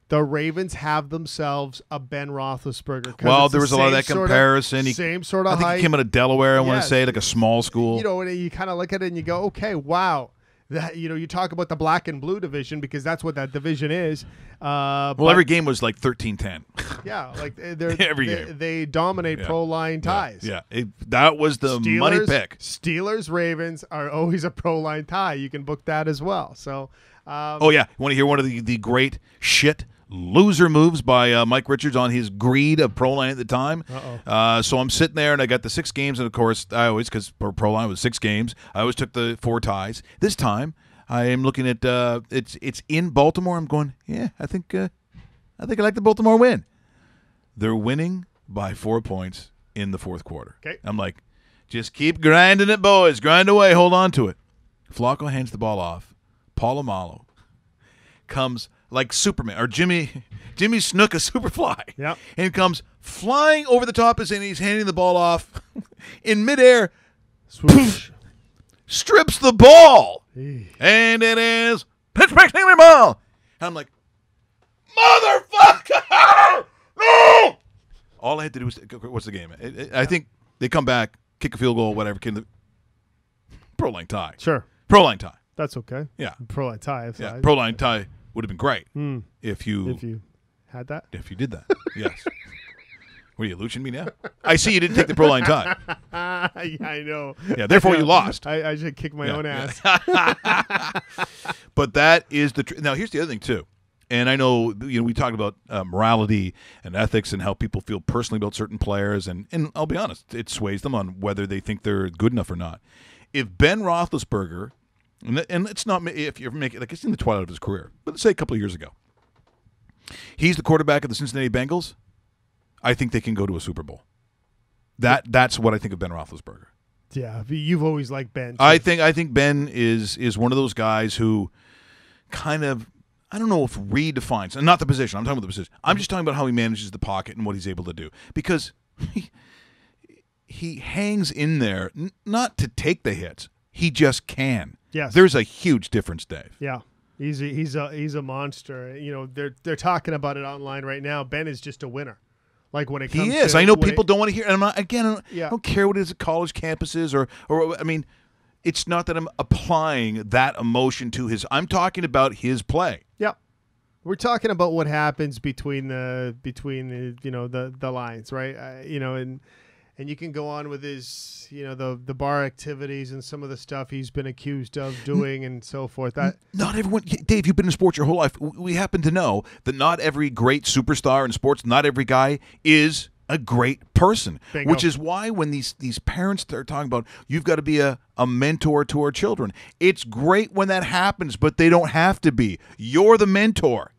the Ravens have themselves a Ben Roethlisberger. Well, there was a lot of that comparison. Same sort of I think height. he came out of Delaware, I want to say, like a small school. And you kind of look at it and you go, okay, wow. That you talk about the black and blue division because that's what that division is. Well, every game was like 13-10. Yeah, like every game. They dominate pro line ties. Yeah, that was the money pick. Steelers Ravens are always a pro line tie. You can book that as well. So, you want to hear one of the great loser moves by Mike Richards on his greed of Proline at the time. So I'm sitting there, and I got the 6 games, and of course, because Proline was 6 games, I always took the 4 ties. This time, I am looking at it's in Baltimore. I'm going, yeah, I think I like the Baltimore win. They're winning by 4 points in the 4th quarter. Okay. I'm like, just keep grinding it, boys. Grind away. Hold on to it. Flacco hands the ball off. Polamalu comes like Superman or Jimmy Snuka Superfly. Yep. And comes flying over the top of us, and he's handing the ball off in midair. Swoosh. Strips the ball. And it is Pittsburgh Steelers ball. And I'm like, motherfucker! No! All I had to do was, what's the game? I think they come back, kick a field goal, whatever. Pro line tie. Sure. Pro line tie. That's okay. Yeah. Pro line tie. Yeah. Pro line tie would have been great if you had that. If you did that. Yes. What are you, luching me now? I see you didn't take the pro line tie. Yeah, I know. Yeah, therefore you lost. I should kick my own ass. But that is the now here's the other thing too. And I know we talked about morality and ethics and how people feel personally about certain players, and I'll be honest, it sways them on whether they think they're good enough or not. If Ben Roethlisberger, and it's not if you're making like it's in the twilight of his career, but let's say a couple of years ago, he's the quarterback of the Cincinnati Bengals, I think they can go to a Super Bowl. That's what I think of Ben Roethlisberger. Yeah, you've always liked Ben. Too. I think Ben is one of those guys who kind of, I don't know if redefines, and not the position. I'm talking about the position. I'm just talking about how he manages the pocket and what he's able to do, because he hangs in there not to take the hits. He just can. Yes. There's a huge difference, Dave. Yeah. He's a monster. They're talking about it online right now. Ben is just a winner. Like when it comes He is. to I know when people don't want to hear. And I Yeah. don't care what it is at college campuses or I mean, it's not that I'm applying that emotion to his. I'm talking about his play. Yep. We're talking about what happens between the the lines, right? And you can go on with his the bar activities and some of the stuff he's been accused of doing and so forth. That Not everyone, Dave, you've been in sports your whole life. We happen to know that not every great superstar in sports, not every guy is a great person. Bingo. Which is why when these parents are talking about you've got to be a mentor to our children, it's great when that happens, but they don't have to be. You're the mentor.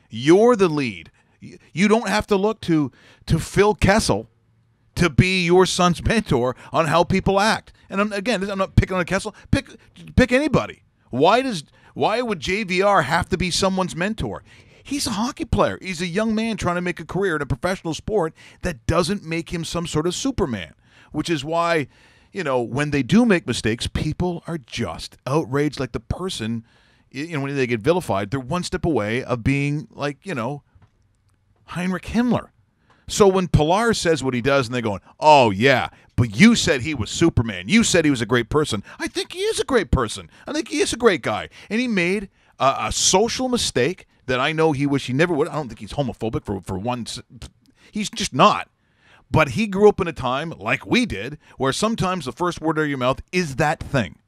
You're the lead. You don't have to look to Phil Kessel to be your son's mentor on how people act. And I'm not picking on Kessel. Pick anybody. Why would JVR have to be someone's mentor? He's a hockey player. He's a young man trying to make a career in a professional sport. That doesn't make him some sort of Superman, which is why, when they do make mistakes, people are just outraged like the person, when they get vilified, they're one step away of being like, Heinrich Himmler. So when Pilar says what he does and they're going, oh, yeah, but you said he was Superman. You said he was a great person. I think he is a great person. I think he is a great guy. And he made a social mistake that I know he wish he never would. I don't think he's homophobic for one. He's just not. But he grew up in a time, like we did, where sometimes the first word out of your mouth is that thing.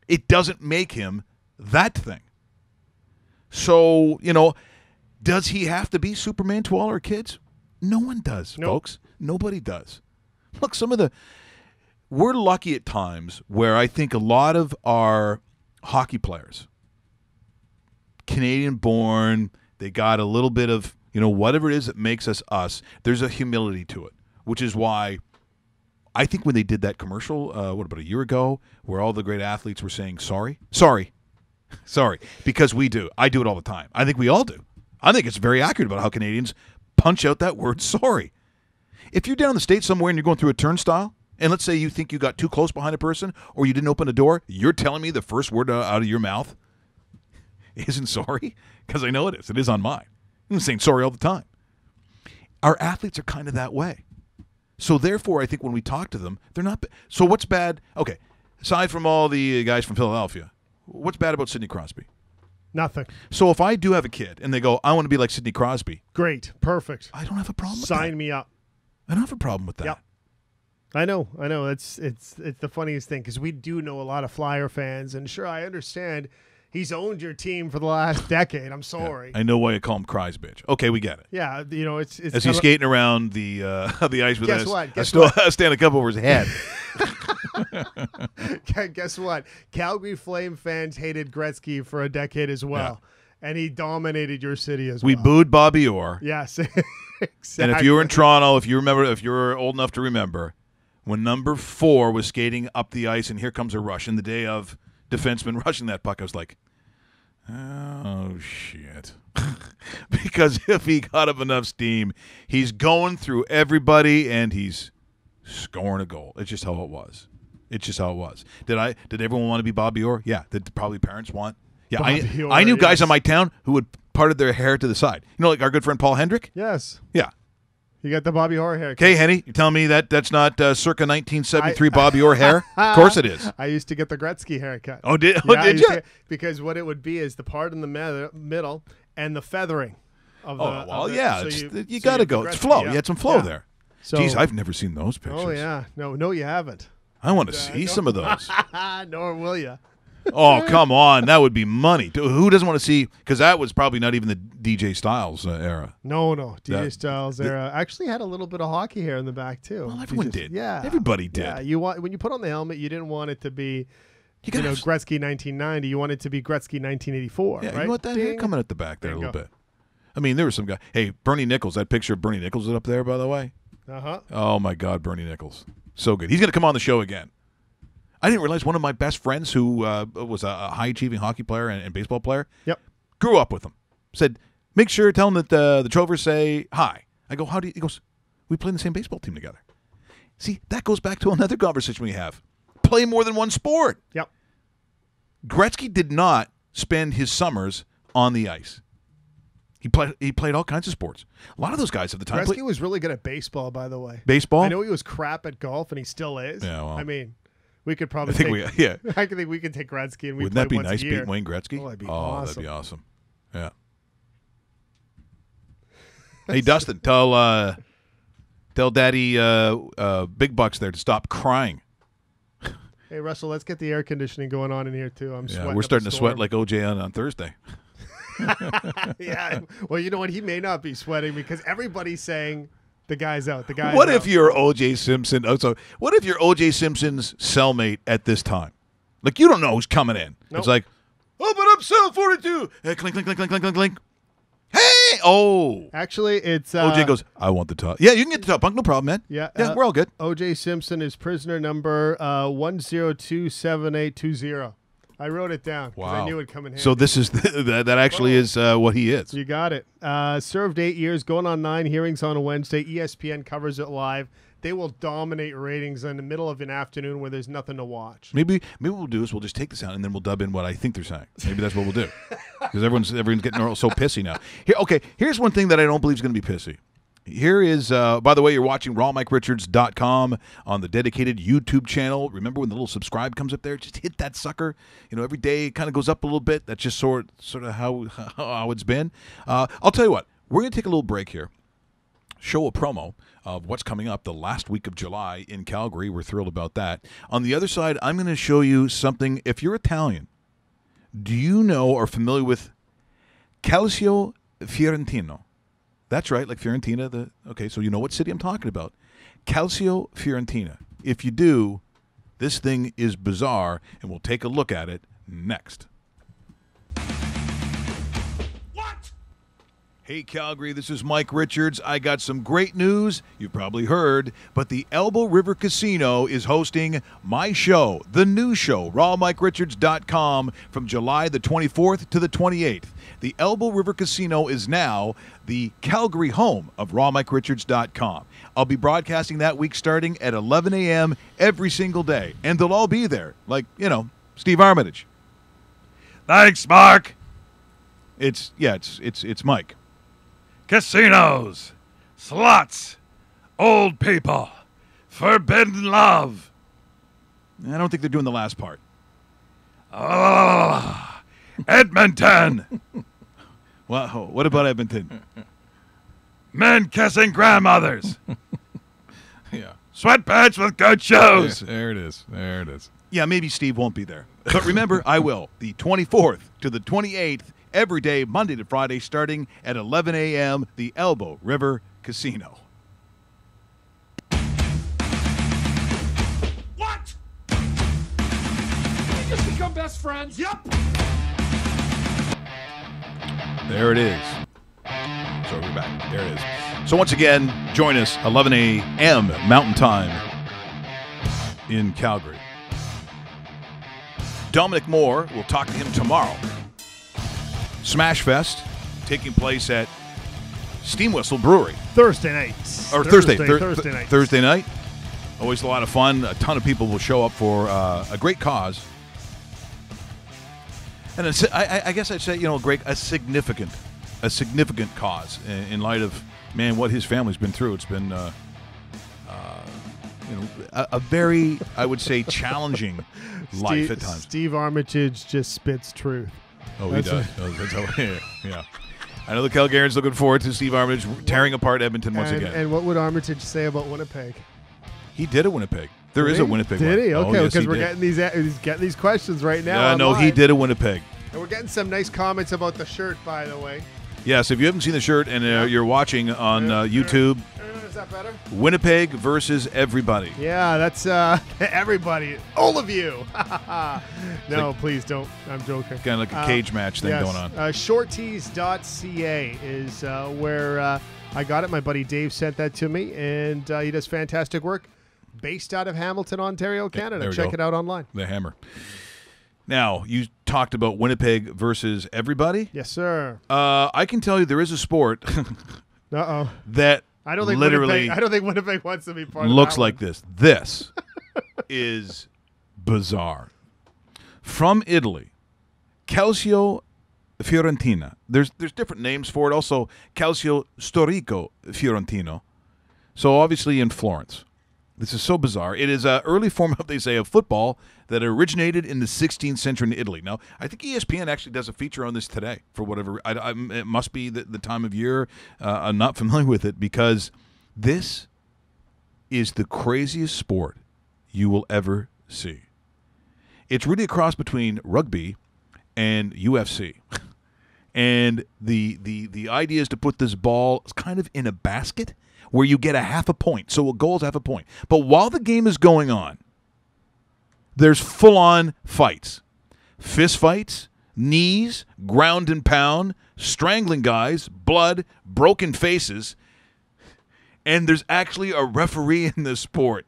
It doesn't make him that thing. So, does he have to be Superman to all our kids? No one does, Nope. folks. Nobody does. Look, we're lucky at times where I think a lot of our hockey players, Canadian-born, they got a little bit of, whatever it is that makes us us, there's a humility to it, which is why I think when they did that commercial, about a year ago, where all the great athletes were saying sorry, because we do. I do it all the time. I think we all do. I think it's very accurate about how Canadians punch out that word sorry. If you're down in the States somewhere and you're going through a turnstile, and let's say you think you got too close behind a person or you didn't open a door, you're telling me the first word out of your mouth isn't sorry? Because I know it is. It is on mine. I'm saying sorry all the time. Our athletes are kind of that way. So therefore, I think when we talk to them, they're not. So what's bad? Okay, aside from all the guys from Philadelphia, what's bad about Sidney Crosby? nothing. So if I do have a kid and they go, I want to be like Sidney Crosby, Great, perfect. I don't have a problem with that. Sign me up. I don't have a problem with that. Yep. I know. It's the funniest thing because we do know a lot of Flyer fans, and sure, I understand he's owned your team for the last decade. I'm sorry. I know why you call him Cries bitch. Okay, we get it. Yeah, it's As he's skating around the ice with Guess us, what? Guess a stand cup over his head. Guess what? Calgary Flame fans hated Gretzky for a decade as well, and he dominated your city as We well. booed Bobby Orr. Yes, exactly. And if you were in Toronto, if you're old enough to remember, when number 4 was skating up the ice and here comes a rush in the day of defenseman rushing that puck, I was like, oh, shit. Because if he got up enough steam, he's going through everybody and he's scoring a goal. It's just how it was. Did everyone want to be Bobby Orr? Yeah. Did probably parents want? Yeah. Bobby Orr, I knew guys yes. in my town who would parted their hair to the side. Like our good friend Paul Hendrick? Yes, Yeah. you got the Bobby Orr haircut. Okay, Henny, you're telling me that's not circa 1973 Bobby Orr hair? Of course it is. I used to get the Gretzky haircut. Oh, did Yeah, I did used you? to- because what it would be is the part in the middle and the feathering of the. Oh, well, of the, yeah. so you so got to have go. the It's Gretzky, flow. yeah. You had some flow Yeah. there. So, Jeez, I've never seen those pictures. Oh yeah, no, you haven't. I want to see some of those. Nor will you. Oh, come on. That would be money. Who doesn't want to see? Because that was probably not even the DJ Styles era. No. DJ That- Styles era actually had a little bit of hockey hair in the back too. Well, everyone DJ did. Yeah, Everybody did. Yeah, when you put on the helmet, you didn't want it to be, You gotta have- Gretzky 1990. You want it to you 1984. Yeah, right? you want that hair Ding. coming at the back there a Bingo. little bit. I mean, there was some guy. Hey, Bernie Nichols. That picture of Bernie Nichols is up there, by the way. Uh-huh. Oh, my God, Bernie Nichols. So good. He's going to come on the show again. I didn't realize one of my best friends who was a high-achieving hockey player and baseball player Yep. grew up with him. Said, make sure, tell him that the Trovers say hi. I go, how do you? He goes, we play in the same baseball team together. See, that goes back to another conversation we have. Play more than one sport. Yep. Gretzky did not spend his summers on the ice. He played all kinds of sports. A lot of those guys at the time Gretzky played was really good at baseball, by the way. baseball. I know he was crap at golf, and he still is. Yeah, well, I mean, we could probably I think take, we I think we could take Gretzky and we Wouldn't play that be once nice a year. beating Wayne Gretzky? Oh, that'd be That'd awesome. be awesome. Yeah. Hey, Dustin, tell Daddy Big Bucks there to stop crying. Hey, Russell, let's get the air conditioning going on in here, too. I'm sweating. We're up starting a to sweat storm. like OJ on Thursday. Yeah. Well, you know what? He may not be sweating because everybody's saying the guy's out. The guy's What out. if you're OJ Simpson? Oh, so what if you're OJ Simpson's cellmate at this time? Like, you don't know who's coming in. Nope. It's like, open up cell 42. Hey, clink, clink, clink, clink, clink, clink, clink. Hey! Oh. Actually, it's OJ goes, I want the top. Yeah, you can get the top bunk. No problem, man. Yeah, we're all good. O.J. Simpson is prisoner number 1027820. I wrote it down because I knew it'd come in handy. So this is that actually is what he is. You got it. Served 8 years, going on 9 hearings on a Wednesday. ESPN covers it live. They will dominate ratings in the middle of an afternoon where there's nothing to watch. Maybe what we'll do is we'll just take the sound and then we'll dub in what I think they're saying. Maybe that's what we'll do because everyone's getting all so pissy now. Here's one thing that I don't believe is going to be pissy. Here is, by the way, you're watching rawmikeRichards.com on the dedicated YouTube channel. Remember when the little subscribe comes up there? Just hit that sucker. You know, every day it kind of goes up a little bit. That's just sort of how it's been. I'll tell you what. We're going to take a little break here. Show a promo of what's coming up the last week of July in Calgary. We're thrilled about that. On the other side, I'm going to show you something. If you're Italian, do you know or familiar with Calcio Fiorentino? That's right, like Fiorentina. Okay, so you know what city I'm talking about. Calcio Fiorentina. If you do, this thing is bizarre, and we'll take a look at it next. Hey, Calgary, this is Mike Richards. I got some great news. You've probably heard, but the Elbow River Casino is hosting my show, the new show, rawmikeRichards.com, from July the 24th to the 28th. The Elbow River Casino is now the Calgary home of rawmikeRichards.com. I'll be broadcasting that week starting at 11 a.m. every single day, and they'll all be there, like, Steve Armitage. Thanks, Mark. It's Mike. Casinos, slots, old people, forbidden love. I don't think they're doing the last part. Edmonton, Wow, what about Edmonton? men kissing grandmothers, Yeah. sweatpants with good shoes. There it is. Yeah, maybe Steve won't be there. But remember, I will. The 24th to the 28th, every day, Monday to Friday, starting at 11 a.m., the Elbow River Casino. What? We just become best friends? Yep. There it is. So we're back. There it is. So once again, join us 11 a.m. Mountain Time in Calgary. Dominic Moore, we'll talk to him tomorrow. Smash Fest taking place at Steam Whistle Brewery. Thursday nights. Or Thursday night. Thursday night. Always a lot of fun. A ton of people will show up for a great cause. And I guess I'd say, a significant cause in light of, what his family's been through. It's been, a very, I would say, challenging life at times. Steve Armitage just spits truth. Oh, he does. Yeah. I know the Calgarians looking forward to Steve Armitage tearing apart Edmonton once again. And what would Armitage say about Winnipeg? He did a Winnipeg. There is a Winnipeg one. Did he? Okay, Oh, yes, because he we're did. he's getting these questions right now. No, he online. did a Winnipeg. And we're getting some nice comments about the shirt, by the way. Yes, if you haven't seen the shirt and you're watching on YouTube, Is that better? Winnipeg versus everybody. Yeah, that's everybody. All of you. No, please don't. I'm joking. Kind of like a cage match thing yes. going on. Shorties.ca is where I got it. My buddy Dave sent that to me, and he does fantastic work based out of Hamilton, Ontario, Canada. there we Check go. it out online. The Hammer. Now, you talked about Winnipeg versus everybody. Yes, sir. I can tell you there is a sport Uh-oh. that I don't think literally Winnipeg wants to be part of looks that like one. this. This is bizarre. From Italy, Calcio Fiorentina. There's different names for it. Also, Calcio Storico Fiorentino. So obviously in Florence. This is so bizarre. It is an early form of, they say, of football that originated in the 16th century in Italy. Now, I think ESPN actually does a feature on this today for whatever. It must be the time of year. I'm not familiar with it because this is the craziest sport you will ever see. It's really a cross between rugby and UFC. And the idea is to put this ball kind of in a basket where you get a half a point. So a goal is half a point. But while the game is going on, there's full-on fights. Fist fights, knees, ground and pound, strangling guys, blood, broken faces. And there's actually a referee in this sport.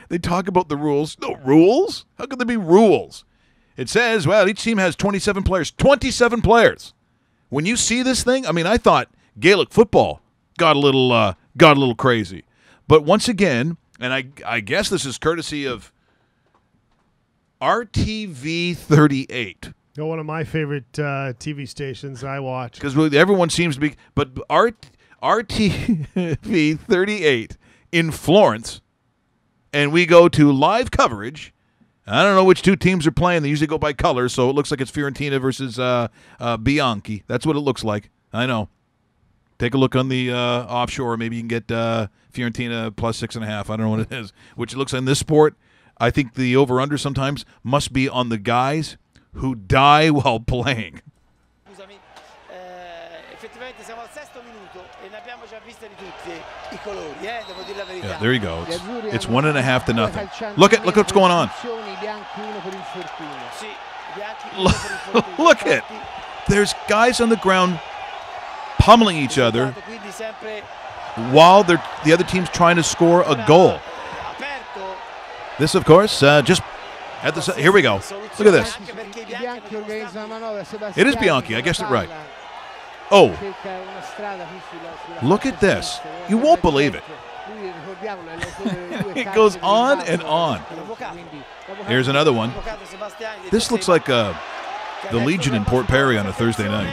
They talk about the rules. No rules? How could there be rules? It says, well, each team has 27 players. 27 players. When you see this thing, I mean, I thought Gaelic football got a little crazy. But once again, and I guess this is courtesy of RTV 38. One of my favorite TV stations I watch. Because everyone seems to be, but RTV 38 in Florence, and we go to live coverage. I don't know which two teams are playing. They usually go by color, so it looks like it's Fiorentina versus Bianchi. That's what it looks like. I know. Take a look on the offshore. Maybe you can get Fiorentina plus 6.5. I don't know what it is. Which it looks like in this sport. I think the over-under sometimes must be on the guys who die while playing. Scusami, effettivamente siamo al sesto minuto e ne abbiamo già viste di tutti I colori, devo dire la verità. Yeah, there you go. It's 1.5 to nothing. Look what's going on. Look at. There's guys on the ground pummeling each other while the other team's trying to score a goal. This, of course, just at the here we go. Look at this. It is Bianchi. I guessed it right. Oh, look at this. You won't believe it. It goes on and on. Here's another one. This looks like the Legion in Port Perry on a Thursday night.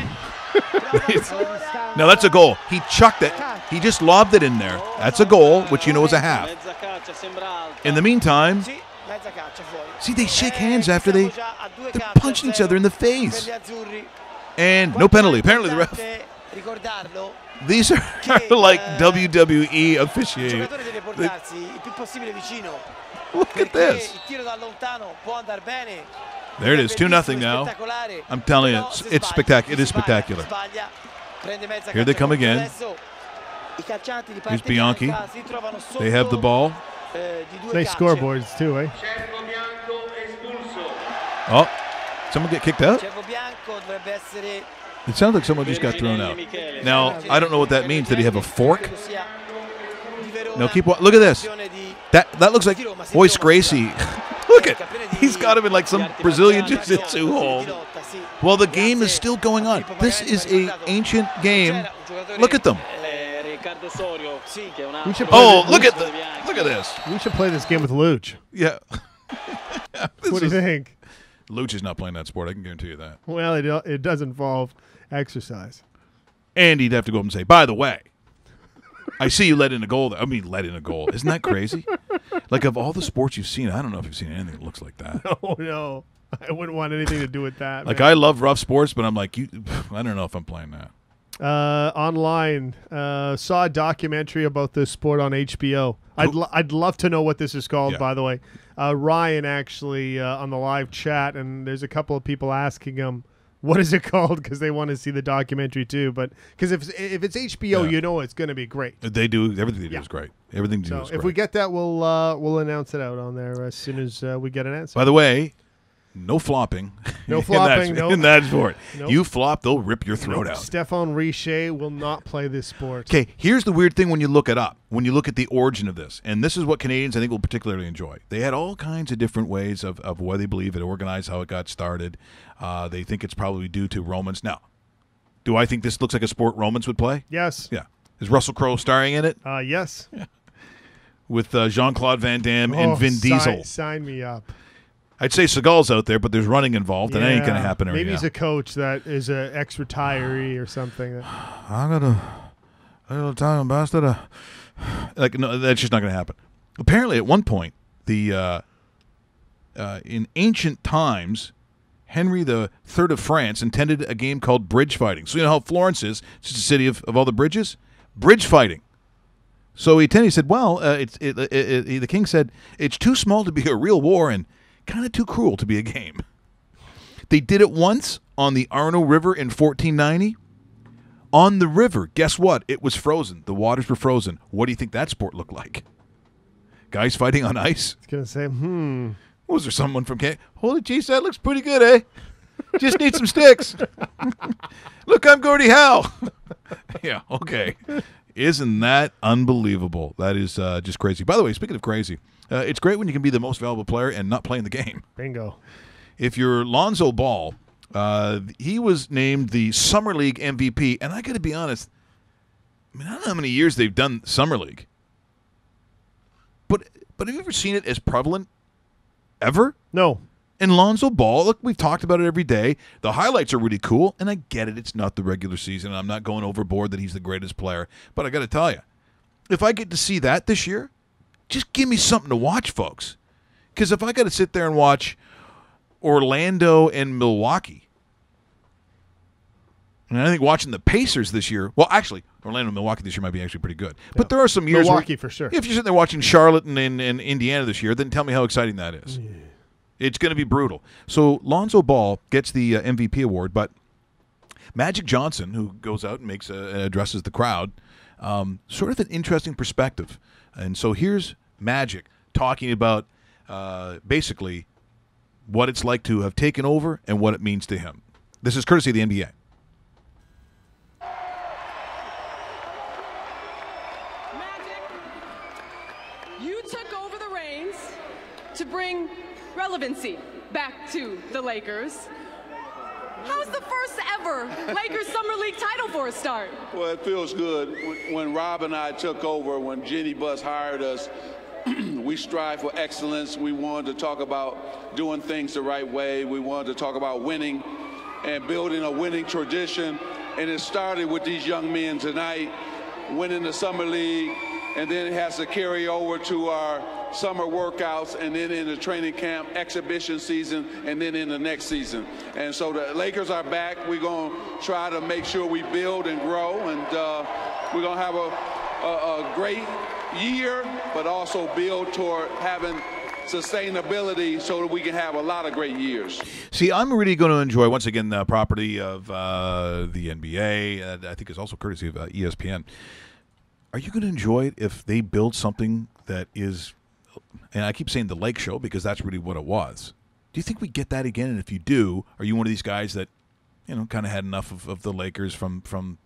Now that's a goal. He chucked it. He just lobbed it in there. That's a goal, which you know is a half. In the meantime, see, they shake hands after they're punching each other in the face. And no penalty. Apparently the ref. These are like WWE officiating. Look at this. There it is, 2-0 now. I'm telling you, it's spectacular. It is spectacular. Here they come again. Here's Bianchi. They have the ball. Nice scoreboards too, eh? Oh, someone get kicked out? It sounds like someone just got thrown out. Now, I don't know what that means. Did he have a fork? No, look at this. That looks like Royce Gracie. Look at, he's got him in like some Brazilian jiu-jitsu hold. Well, the game is still going on. This is an ancient game. Look at them. Look at this. We should play this game with Luch. Yeah. What do you think? Luch is not playing that sport. I can guarantee you that. Well, it does involve exercise. And he'd have to go up and say, by the way, I see you let in a goal. I mean, let in a goal. Isn't that crazy? Like, of all the sports you've seen, I don't know if you've seen anything that looks like that. Oh, no. I wouldn't want anything to do with that. Like, man. I love rough sports, but I'm like, I don't know if I'm playing that. Online, saw a documentary about this sport on HBO. I'd love to know what this is called, by the way. Ryan actually on the live chat, and there's a couple of people asking him, what is it called? Because they want to see the documentary too. But because if it's HBO, you know it's going to be great. They do everything they do is great. Everything they do is great. If we get that, we'll announce it out on there as soon as we get an answer. By the way, no flopping. No flopping. In that sport. Nope. You flop, they'll rip your throat out. Stefan Richer will not play this sport. Okay, here's the weird thing when you look it up, when you look at the origin of this, and this is what Canadians, I think, will particularly enjoy. They had all kinds of different ways of why they believe it organized, how it got started. They think it's probably due to Romans. Now, do I think this looks like a sport Romans would play? Yes. Yeah. Is Russell Crowe starring in it? Yes. Yeah. With Jean-Claude Van Damme and Vin Diesel. Sign me up. I'd say Seagal's out there, but there's running involved, and that ain't going to happen right Maybe now. he's a coach that is an ex-retiree or something. I got a Italian bastard. Like, no, that's just not going to happen. Apparently, at one point, in ancient times, Henry III of France intended a game called bridge fighting. So you know how Florence is? It's just a city of all the bridges. Bridge fighting. So he said, well, the king said, it's too small to be a real war and kind of too cruel to be a game. They did it once on the Arno River in 1490. On the river, guess what? It was frozen. The waters were frozen. What do you think that sport looked like? Guys fighting on ice? I was going to say, Was there someone from Canada? Holy jeez, that looks pretty good, eh? Just need some sticks. Look, I'm Gordie Howe. Yeah, okay. Isn't that unbelievable? That is just crazy. By the way, speaking of crazy, it's great when you can be the most valuable player and not playing the game. Bingo. If you're Lonzo Ball, he was named the Summer League MVP, and I got to be honest, I don't know how many years they've done Summer League, but have you ever seen it as prevalent ever? No. And Lonzo Ball, look, we've talked about it every day. The highlights are really cool, and I get it. It's not the regular season. I'm not going overboard that he's the greatest player. But I got to tell you, if I get to see that this year, just give me something to watch, folks. Because if I got to sit there and watch Orlando and Milwaukee, and I think watching the Pacers this year, well, actually, Orlando and Milwaukee this year might be actually pretty good. But there are some years Milwaukee for sure. If you're sitting there watching Charlotte and Indiana this year, then tell me how exciting that is. Yeah. It's going to be brutal. So Lonzo Ball gets the MVP award, but Magic Johnson, who goes out and addresses the crowd, sort of an interesting perspective. And so here's Magic talking about basically what it's like to have taken over and what it means to him. This is courtesy of the NBA. Magic, you took over the reins to bring relevancy back to the Lakers. How's the first ever Lakers Summer League title for a start? Well, it feels good. When Rob and I took over, when Jenny Buss hired us, we strive for excellence. We wanted to talk about doing things the right way. We wanted to talk about winning and building a winning tradition. And it started with these young men tonight, winning the Summer League, and then it has to carry over to our summer workouts, and then in the training camp, exhibition season, and then in the next season. And so the Lakers are back. We're going to try to make sure we build and grow, and we're going to have a great year, but also build toward having sustainability so that we can have a lot of great years. See, I'm really going to enjoy, once again, the property of the NBA. I think it's also courtesy of ESPN. Are you going to enjoy it if they build something that is, and I keep saying the Lake Show because that's really what it was. Do you think we get that again? And if you do, are you one of these guys that, kind of had enough of the Lakers from some,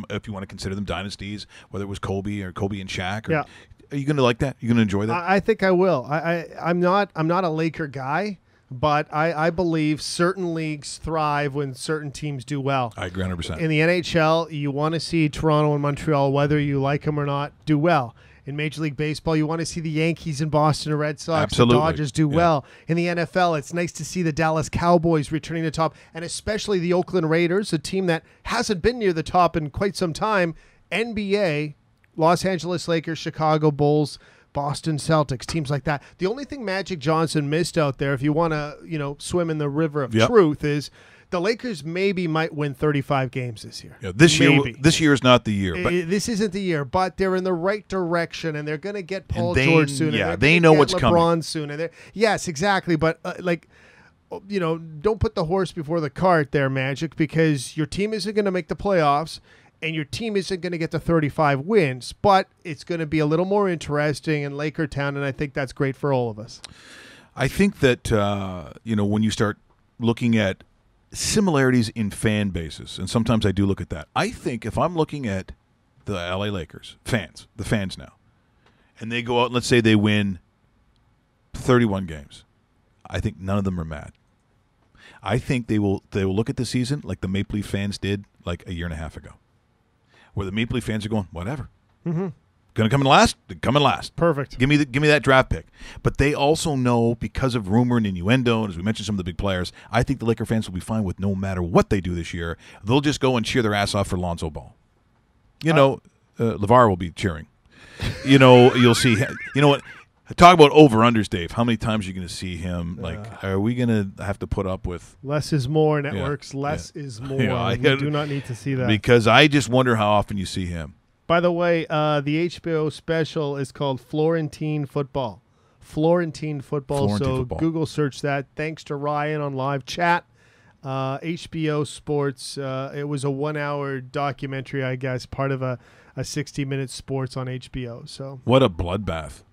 if you want to consider them dynasties, whether it was Kobe and Shaq? Or, Are you going to like that? Are you going to enjoy that? I think I will. I'm not a Laker guy, but I believe certain leagues thrive when certain teams do well. I agree 100%. In the NHL, you want to see Toronto and Montreal, whether you like them or not, do well. In Major League Baseball, you want to see the Yankees and Boston Red Sox, the Dodgers do well. In the NFL, it's nice to see the Dallas Cowboys returning to the top, and especially the Oakland Raiders, a team that hasn't been near the top in quite some time. NBA, Los Angeles Lakers, Chicago Bulls, Boston Celtics, teams like that. The only thing Magic Johnson missed out there, if you want to, swim in the river of truth, is the Lakers might win 35 games this year. Yeah, this year is not the year. But this isn't the year, but they're in the right direction, and they're going to get Paul George soon. Yeah, they know what's coming. LeBron soon, and yes, exactly. But don't put the horse before the cart there, Magic, because your team isn't going to make the playoffs, and your team isn't going to get to 35 wins. But it's going to be a little more interesting in Laker Town, and I think that's great for all of us. I think that when you start looking at similarities in fan bases, and sometimes I do look at that. I think if I'm looking at the LA Lakers the fans now, and they go out and let's say they win 31 games, I think none of them are mad. I think they will look at the season like the Maple Leaf fans did like a year and a half ago, where the Maple Leaf fans are going, whatever. Mm-hmm. Going to come in last? They come in last. Perfect. Give me that draft pick. But they also know, because of rumor and innuendo, and as we mentioned some of the big players, I think the Laker fans will be fine with no matter what they do this year. They'll just go and cheer their ass off for Lonzo Ball. LeVar will be cheering. You'll see him. You know what? Talk about over-unders, Dave. How many times are you going to see him? Are we going to have to put up with... Less is more, networks. Less is more. I do not need to see that. Because I just wonder how often you see him. By the way, the HBO special is called Florentine Football. Florentine Football. Google search that. Thanks to Ryan on live chat. HBO Sports. It was a 1-hour documentary, I guess, part of a 60-minute sports on HBO. So what a bloodbath.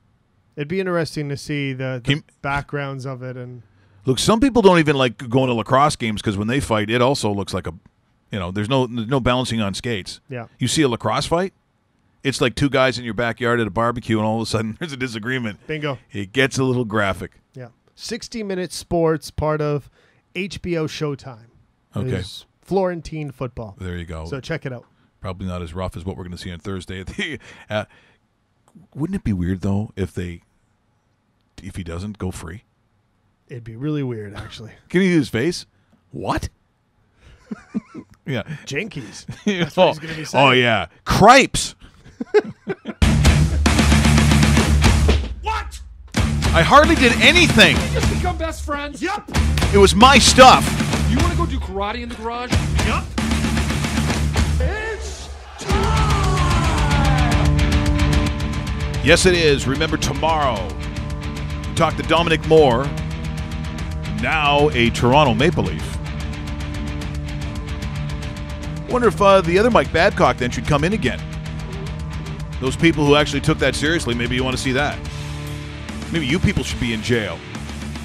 It'd be interesting to see the backgrounds of it. And look, some people don't even like going to lacrosse games because when they fight, it also looks like there's no balancing on skates. Yeah. You see a lacrosse fight, it's like two guys in your backyard at a barbecue, and all of a sudden there's a disagreement. Bingo. It gets a little graphic. Yeah. 60-minute sports, part of HBO Showtime. Okay. Is Florentine Football. There you go. So check it out. Probably not as rough as what we're going to see on Thursday. Wouldn't it be weird, though, if he doesn't go free? It'd be really weird, actually. Can you see his face? What? Yeah. Jinkies. That's what he's going to be saying. Oh, yeah. Cripes. What? I hardly did anything. We just become best friends? Yep. It was my stuff. You want to go do karate in the garage? Yep. It's time! Yes, it is. Remember, tomorrow, we talk to Dominic Moore, now a Toronto Maple Leaf. Wonder if the other Mike Babcock then should come in again. Those people who actually took that seriously, maybe you want to see that. Maybe you people should be in jail.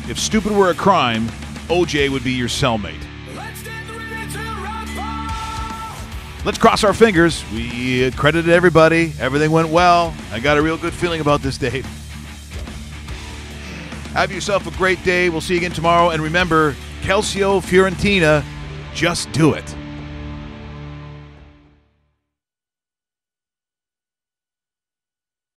If stupid were a crime, OJ would be your cellmate. Let's cross our fingers. We credited everybody. Everything went well. I got a real good feeling about this day. Have yourself a great day. We'll see you again tomorrow. And remember, Calcio Fiorentina, just do it.